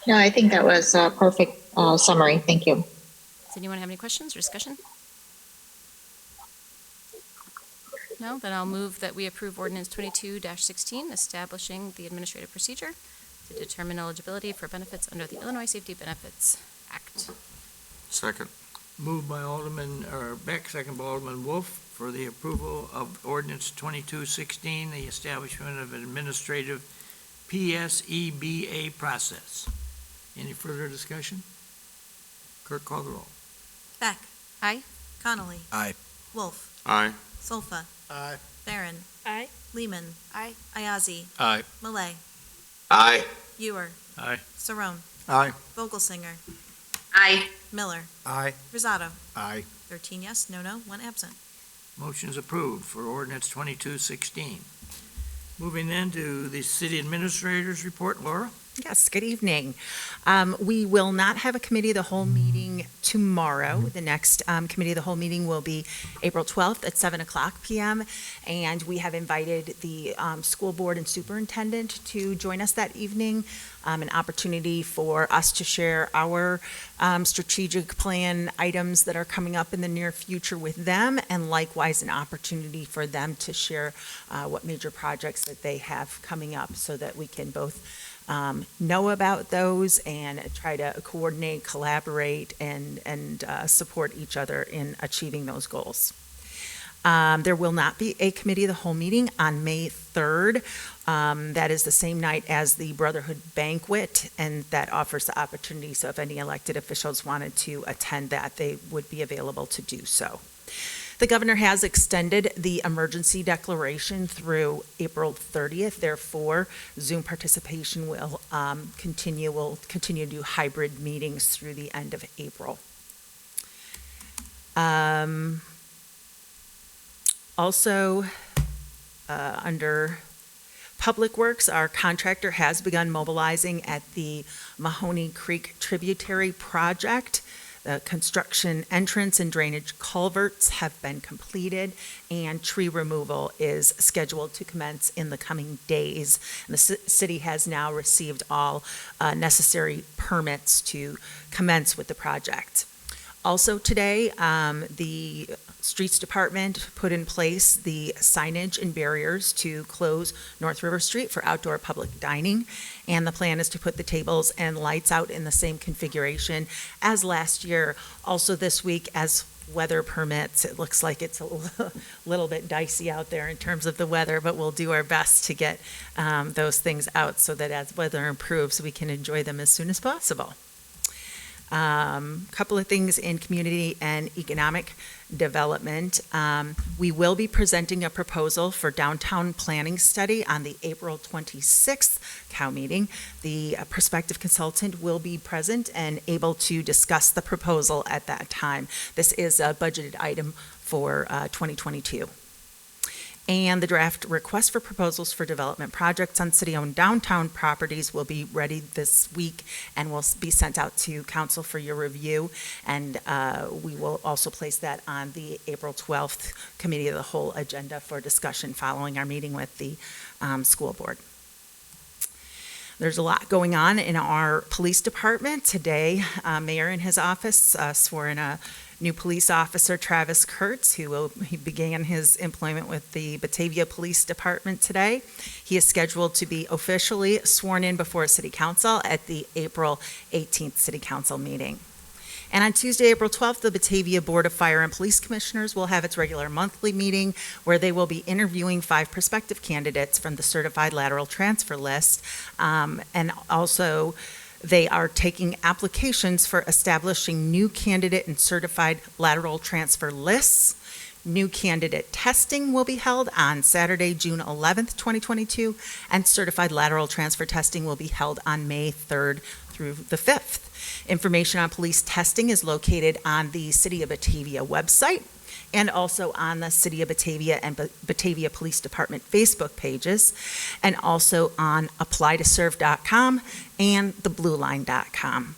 No, I think that was a perfect summary. Thank you. Does anyone have any questions or discussion? No? Then I'll move that we approve Ordinance 22-16, establishing the administrative procedure to determine eligibility for benefits under the Illinois Safety Benefits Act. Second. Moved by Alderman Beck, second by Alderman Wolf for the approval of Ordinance 22-16, the establishment of an administrative PSEBA process. Any further discussion? Clerk, call the roll. Beck. Aye. Connolly. Aye. Wolf. Aye. Solfa. Aye. Barron. Aye. Lehman. Aye. Ayazi. Aye. Malay. Aye. Ewer. Aye. Sarone. Aye. Vogelsinger. Aye. Miller. Aye. Rosado. Aye. 13 yes, no, 1 absent. Motion is approved for Ordinance 22-16. Moving then to the City Administrator's report. Laura? Yes, good evening. We will not have a committee of the whole meeting tomorrow. The next committee of the whole meeting will be April 12th at 7:00 p.m. And we have invited the school board and superintendent to join us that evening. An opportunity for us to share our strategic plan items that are coming up in the near future with them, and likewise an opportunity for them to share what major projects that they have coming up so that we can both know about those and try to coordinate, collaborate, and support each other in achieving those goals. There will not be a committee of the whole meeting on May 3rd. That is the same night as the Brotherhood Banquet, and that offers the opportunity, so if any elected officials wanted to attend that, they would be available to do so. The governor has extended the emergency declaration through April 30th. Therefore, Zoom participation will continue. We'll continue to do hybrid meetings through the end of April. Also, under Public Works, our contractor has begun mobilizing at the Mahoney Creek Tributary Project. The construction entrance and drainage culverts have been completed, and tree removal is scheduled to commence in the coming days. And the city has now received all necessary permits to commence with the project. Also today, the Streets Department put in place the signage and barriers to close North River Street for outdoor public dining. And the plan is to put the tables and lights out in the same configuration as last year. Also this week, as weather permits, it looks like it's a little bit dicey out there in terms of the weather, but we'll do our best to get those things out so that as weather improves, we can enjoy them as soon as possible. Couple of things in community and economic development. We will be presenting a proposal for downtown planning study on the April 26th COW meeting. The prospective consultant will be present and able to discuss the proposal at that time. This is a budgeted item for 2022. And the draft request for proposals for development projects on city-owned downtown properties will be ready this week and will be sent out to council for your review. And we will also place that on the April 12th Committee of the Whole agenda for discussion following our meeting with the school board. There's a lot going on in our police department. Today, Mayor in his office swore in a new police officer, Travis Kurtz, he began his employment with the Batavia Police Department today. He is scheduled to be officially sworn in before City Council at the April 18th City Council meeting. And on Tuesday, April 12th, the Batavia Board of Fire and Police Commissioners will have its regular monthly meeting where they will be interviewing 5 prospective candidates from the certified lateral transfer list. And also, they are taking applications for establishing new candidate and certified lateral transfer lists. New candidate testing will be held on Saturday, June 11th, 2022, and certified lateral transfer testing will be held on May 3rd through the 5th. Information on police testing is located on the City of Batavia website and also on the City of Batavia and Batavia Police Department Facebook pages, and also on applytoserve.com and theblueline.com.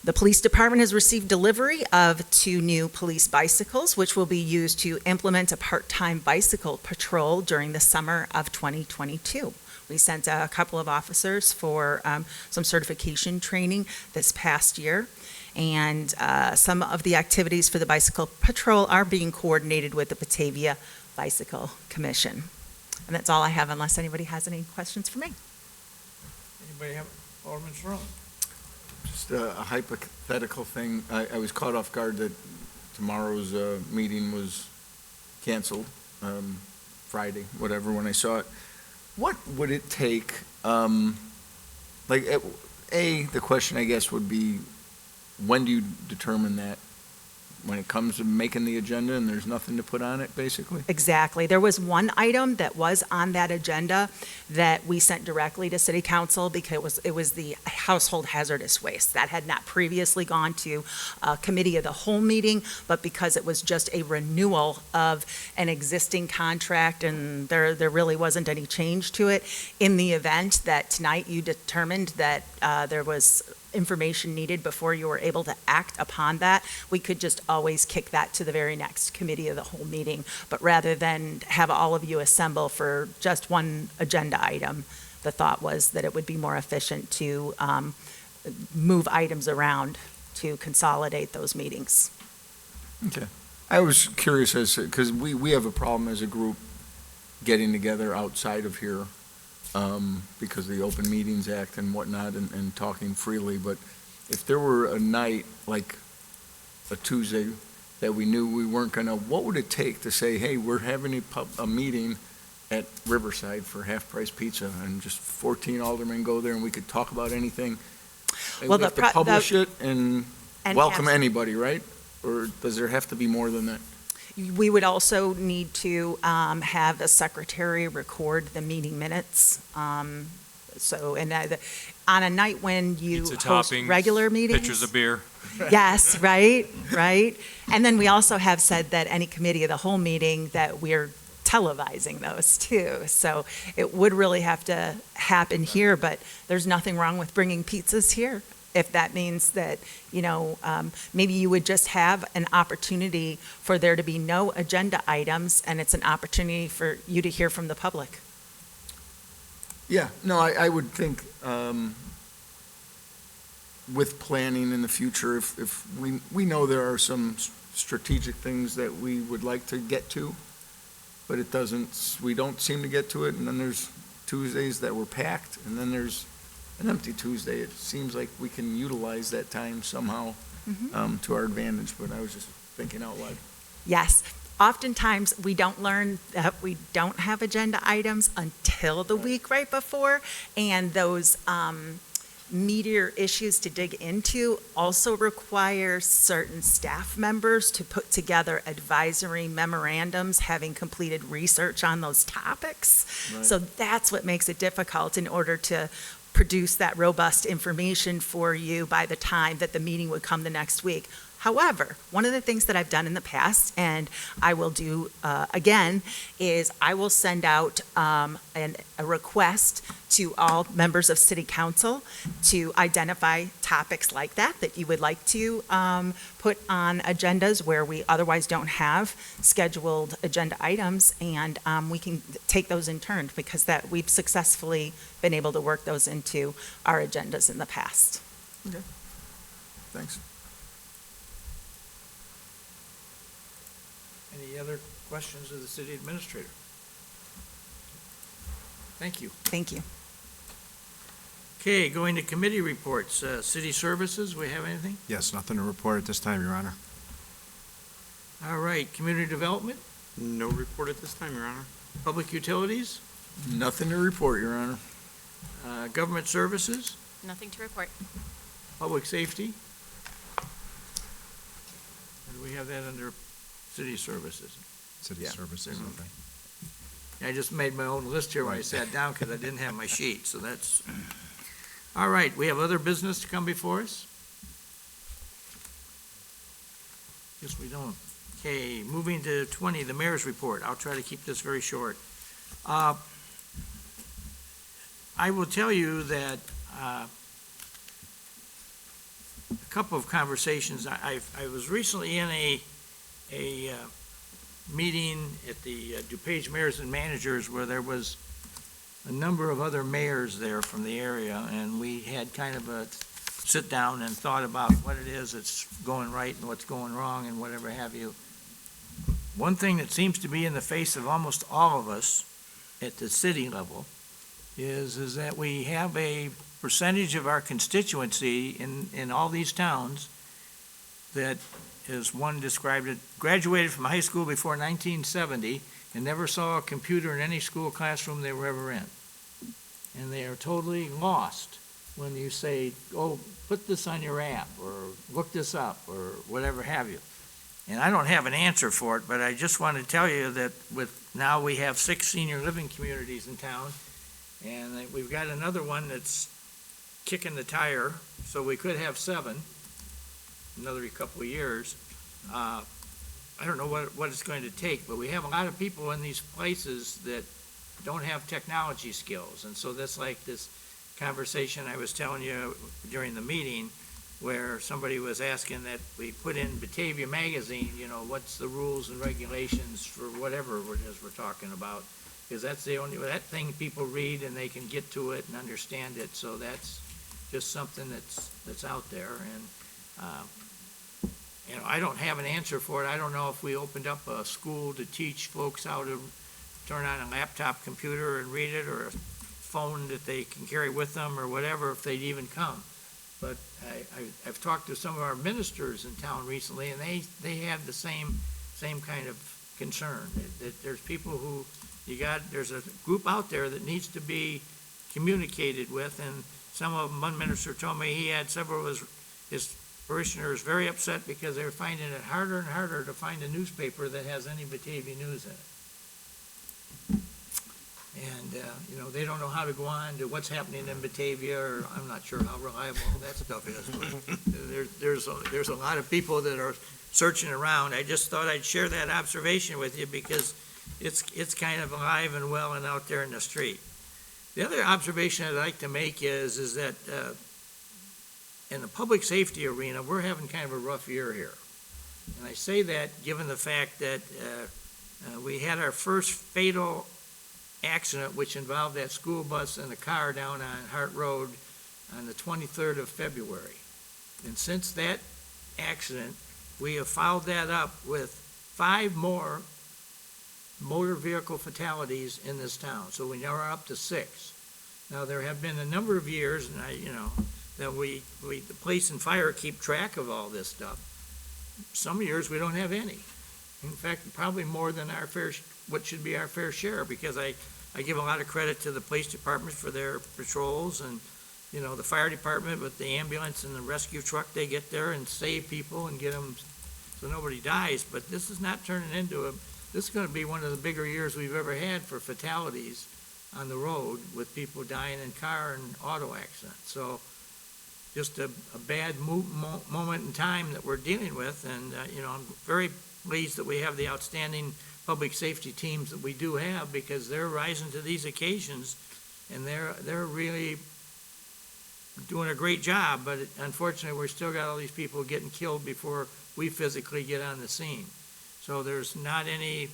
The police department has received delivery of 2 new police bicycles, which will be used to implement a part-time bicycle patrol during the summer of 2022. We sent a couple of officers for some certification training this past year. And some of the activities for the bicycle patrol are being coordinated with the Batavia Bicycle Commission. And that's all I have, unless anybody has any questions for me. Anybody have, Alderman Sherrill? Just a hypothetical thing. I was caught off guard that tomorrow's meeting was canceled, Friday, whatever, when I saw it. What would it take, the question I guess would be, when do you determine that? When it comes to making the agenda and there's nothing to put on it, basically? Exactly. There was one item that was on that agenda that we sent directly to City Council because it was the household hazardous waste. That had not previously gone to a Committee of the Whole meeting, but because it was just a renewal of an existing contract and there really wasn't any change to it, in the event that tonight you determined that there was information needed before you were able to act upon that, we could just always kick that to the very next Committee of the Whole meeting. But rather than have all of you assemble for just one agenda item, the thought was that it would be more efficient to move items around to consolidate those meetings. Okay. I was curious because we have a problem as a group getting together outside of here because of the Open Meetings Act and whatnot and talking freely. But if there were a night, like a Tuesday, that we knew we weren't going to, what would it take to say, hey, we're having a meeting at Riverside for half-price pizza and just 14 aldermen go there and we could talk about anything? Well, we have to publish it and welcome anybody, right? Or does there have to be more than that? We would also need to have a secretary record the meeting minutes. On a night when you Pizza host toppings, regular meetings. Pitchers of beer. Yes, right. And then we also have said that any committee of the whole meeting, that we're televising those too. So it would really have to happen here, but there's nothing wrong with bringing pizzas here. If that means that, maybe you would just have an opportunity for there to be no agenda items, and it's an opportunity for you to hear from the public. Yeah, no, I would think, with planning in the future, if we know there are some strategic things that we would like to get to, but we don't seem to get to it, and then there's Tuesdays that were packed, and then there's an empty Tuesday. It seems like we can utilize that time somehow to our advantage, but I was just thinking out loud. Yes. Oftentimes, we don't learn that we don't have agenda items until the week right before, and those meatier issues to dig into also require certain staff members to put together advisory memorandums, having completed research on those topics. Right. So that's what makes it difficult in order to produce that robust information for you by the time that the meeting would come the next week. However, one of the things that I've done in the past, and I will do again, is I will send out a request to all members of City Council to identify topics like that you would like to put on agendas where we otherwise don't have scheduled agenda items, and we can take those in turn, because that we've successfully been able to work those into our agendas in the past. Okay, thanks. Any other questions of the city administrator? Thank you. Thank you. Okay, going to committee reports. City services, we have anything? Yes, nothing to report at this time, Your Honor. All right, community development, No report at this time, Your Honor. public utilities, Nothing to report, Your Honor. government services, Nothing to report. public safety. Or do we have that under city services? City Yeah. services, okay. I just made my own list here when I sat down because I didn't have my sheet, so that's, all right, we have other business to come before us? Guess we don't. Okay, moving to 20, the mayor's report. I'll try to keep this very short. I will tell you that a couple of conversations, I was recently in a meeting at the DuPage Mayors and Managers where there was a number of other mayors there from the area, and we had kind of a sit down and thought about what it is that's going right and what's going wrong and whatever have you. One thing that seems to be in the face of almost all of us at the city level is that we have a percentage of our constituency in all these towns that, as one described it, graduated from high school before 1970 and never saw a computer in any school classroom they were ever in. And they are totally lost when you say, oh, put this on your app, or look this up, or whatever have you. And I don't have an answer for it, but I just want to tell you that now we have 6 senior living communities in town, and we've got another one that's kicking the tire, so we could have 7, another couple of years. I don't know what it's going to take, but we have a lot of people in these places that don't have technology skills. And so that's like this conversation I was telling you during the meeting, where somebody was asking that we put in Batavia magazine, what's the rules and regulations for whatever it is we're talking about. Because that's that thing people read and they can get to it and understand it. So that's just something that's out there. And I don't have an answer for it. I don't know if we opened up a school to teach folks how to turn on a laptop computer and read it, or a phone that they can carry with them, or whatever, if they'd even come. But I've talked to some of our ministers in town recently, and they have the same kind of concern, that there's people who there's a group out there that needs to be communicated with, and some of them, one minister told me he had several of his parishioners very upset because they're finding it harder and harder to find a newspaper that has any Batavia news in it. And, they don't know how to go on to what's happening in Batavia, or I'm not sure how reliable that stuff is, but there's a lot of people that are searching around. I just thought I'd share that observation with you because it's kind of alive and well and out there in the street. The other observation I'd like to make is that in the public safety arena, we're having kind of a rough year here. And I say that given the fact that we had our first fatal accident, which involved that school bus and a car down on Hart Road on the 23rd of February. And since that accident, we have followed that up with 5 more motor vehicle fatalities in this town. So we now are up to 6. Now, there have been a number of years, and that the police and fire keep track of all this stuff. Some years we don't have any. In fact, probably more than what should be our fair share, because I give a lot of credit to the police department for their patrols, and, the fire department with the ambulance and the rescue truck, they get there and save people and get them so nobody dies. But this is not turning into this is going to be one of the bigger years we've ever had for fatalities on the road, with people dying in car and auto accidents. So just a bad moment in time that we're dealing with, and, I'm very pleased that we have the outstanding public safety teams that we do have, because they're rising to these occasions, and they're really doing a great job. But unfortunately, we're still got all these people getting killed before we physically get on the scene. So there's not any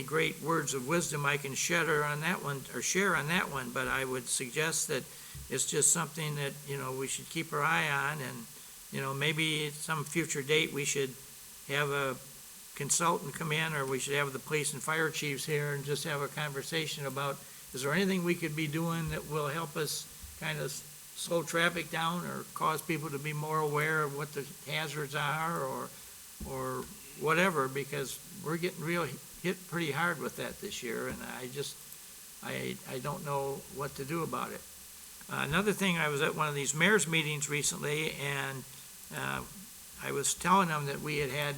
great words of wisdom I can share on that one, but I would suggest that it's just something that, we should keep our eye on, and, maybe at some future date, we should have a consultant come in, or we should have the police and fire chiefs here and just have a conversation about, is there anything we could be doing that will help us kind of slow traffic down, or cause people to be more aware of what the hazards are, or whatever, because we're getting hit pretty hard with that this year, and I don't know what to do about it. Another thing, I was at one of these mayor's meetings recently, and I was telling them that we had,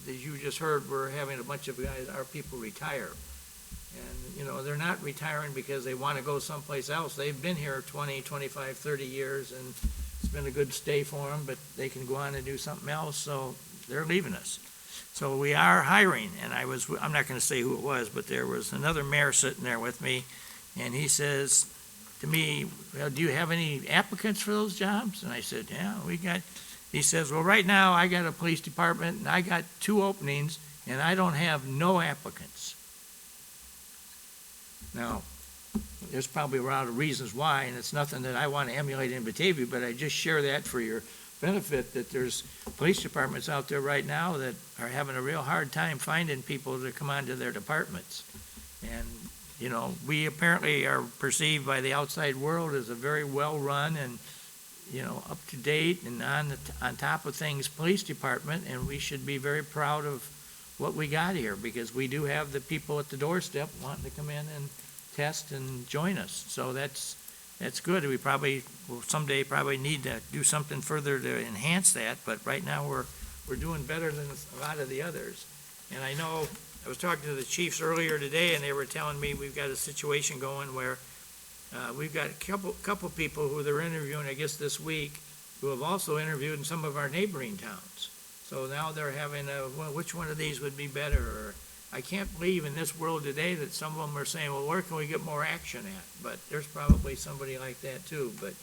as you just heard, we're having a bunch of guys, our people retire. And, they're not retiring because they want to go someplace else. They've been here 20, 25, 30 years, and it's been a good stay for them, but they can go on and do something else, so they're leaving us. So we are hiring, and I'm not going to say who it was, but there was another mayor sitting there with me, and he says to me, well, do you have any applicants for those jobs? And I said, yeah, he says, well, right now I got a police department, and I got 2 openings, and I don't have no applicants. Now, there's probably a lot of reasons why, and it's nothing that I want to emulate in Batavia, but I just share that for your benefit, that there's police departments out there right now that are having a real hard time finding people to come onto their departments. And, we apparently are perceived by the outside world as a very well-run and, up to date and on top of things police department, and we should be very proud of what we got here, because we do have the people at the doorstep wanting to come in and test and join us. So that's good. We probably will someday probably need to do something further to enhance that, but right now we're doing better than a lot of the others. And I know I was talking to the chiefs earlier today, and they were telling me we've got a situation going where we've got a couple people who they're interviewing, I guess this week, who have also interviewed in some of our neighboring towns. So now they're having well, which one of these would be better? Or I can't believe in this world today that some of them are saying, well, where can we get more action at? But there's probably somebody like that too. But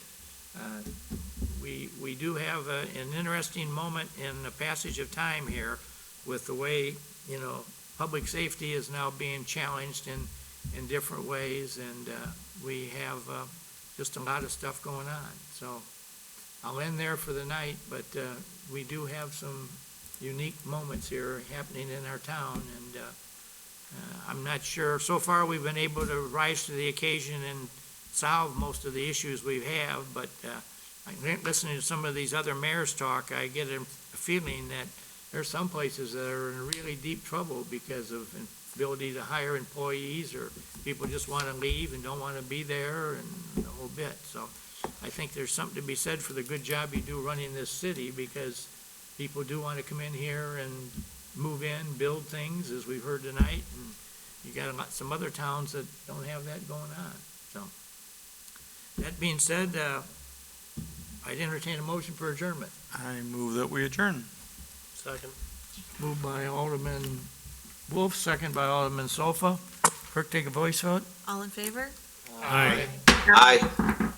we do have an interesting moment in the passage of time here with the way, public safety is now being challenged in different ways, and we have just a lot of stuff going on. So I'll end there for the night, but we do have some unique moments here happening in our town, and I'm not sure. So far, we've been able to rise to the occasion and solve most of the issues we have, but listening to some of these other mayors talk, I get a feeling that there's some places that are in really deep trouble because of ability to hire employees, or people just want to leave and don't want to be there, and the whole bit. So I think there's something to be said for the good job you do running this city, because people do want to come in here and move in, build things, as we've heard tonight, and you got some other towns that don't have that going on, so. That being said, I'd entertain a motion for adjournment. I move that we adjourn. Second. Moved by Alderman Wolf, second by Alderman Sofa. Clerk, take a voice vote. All in favor? Aye. Aye.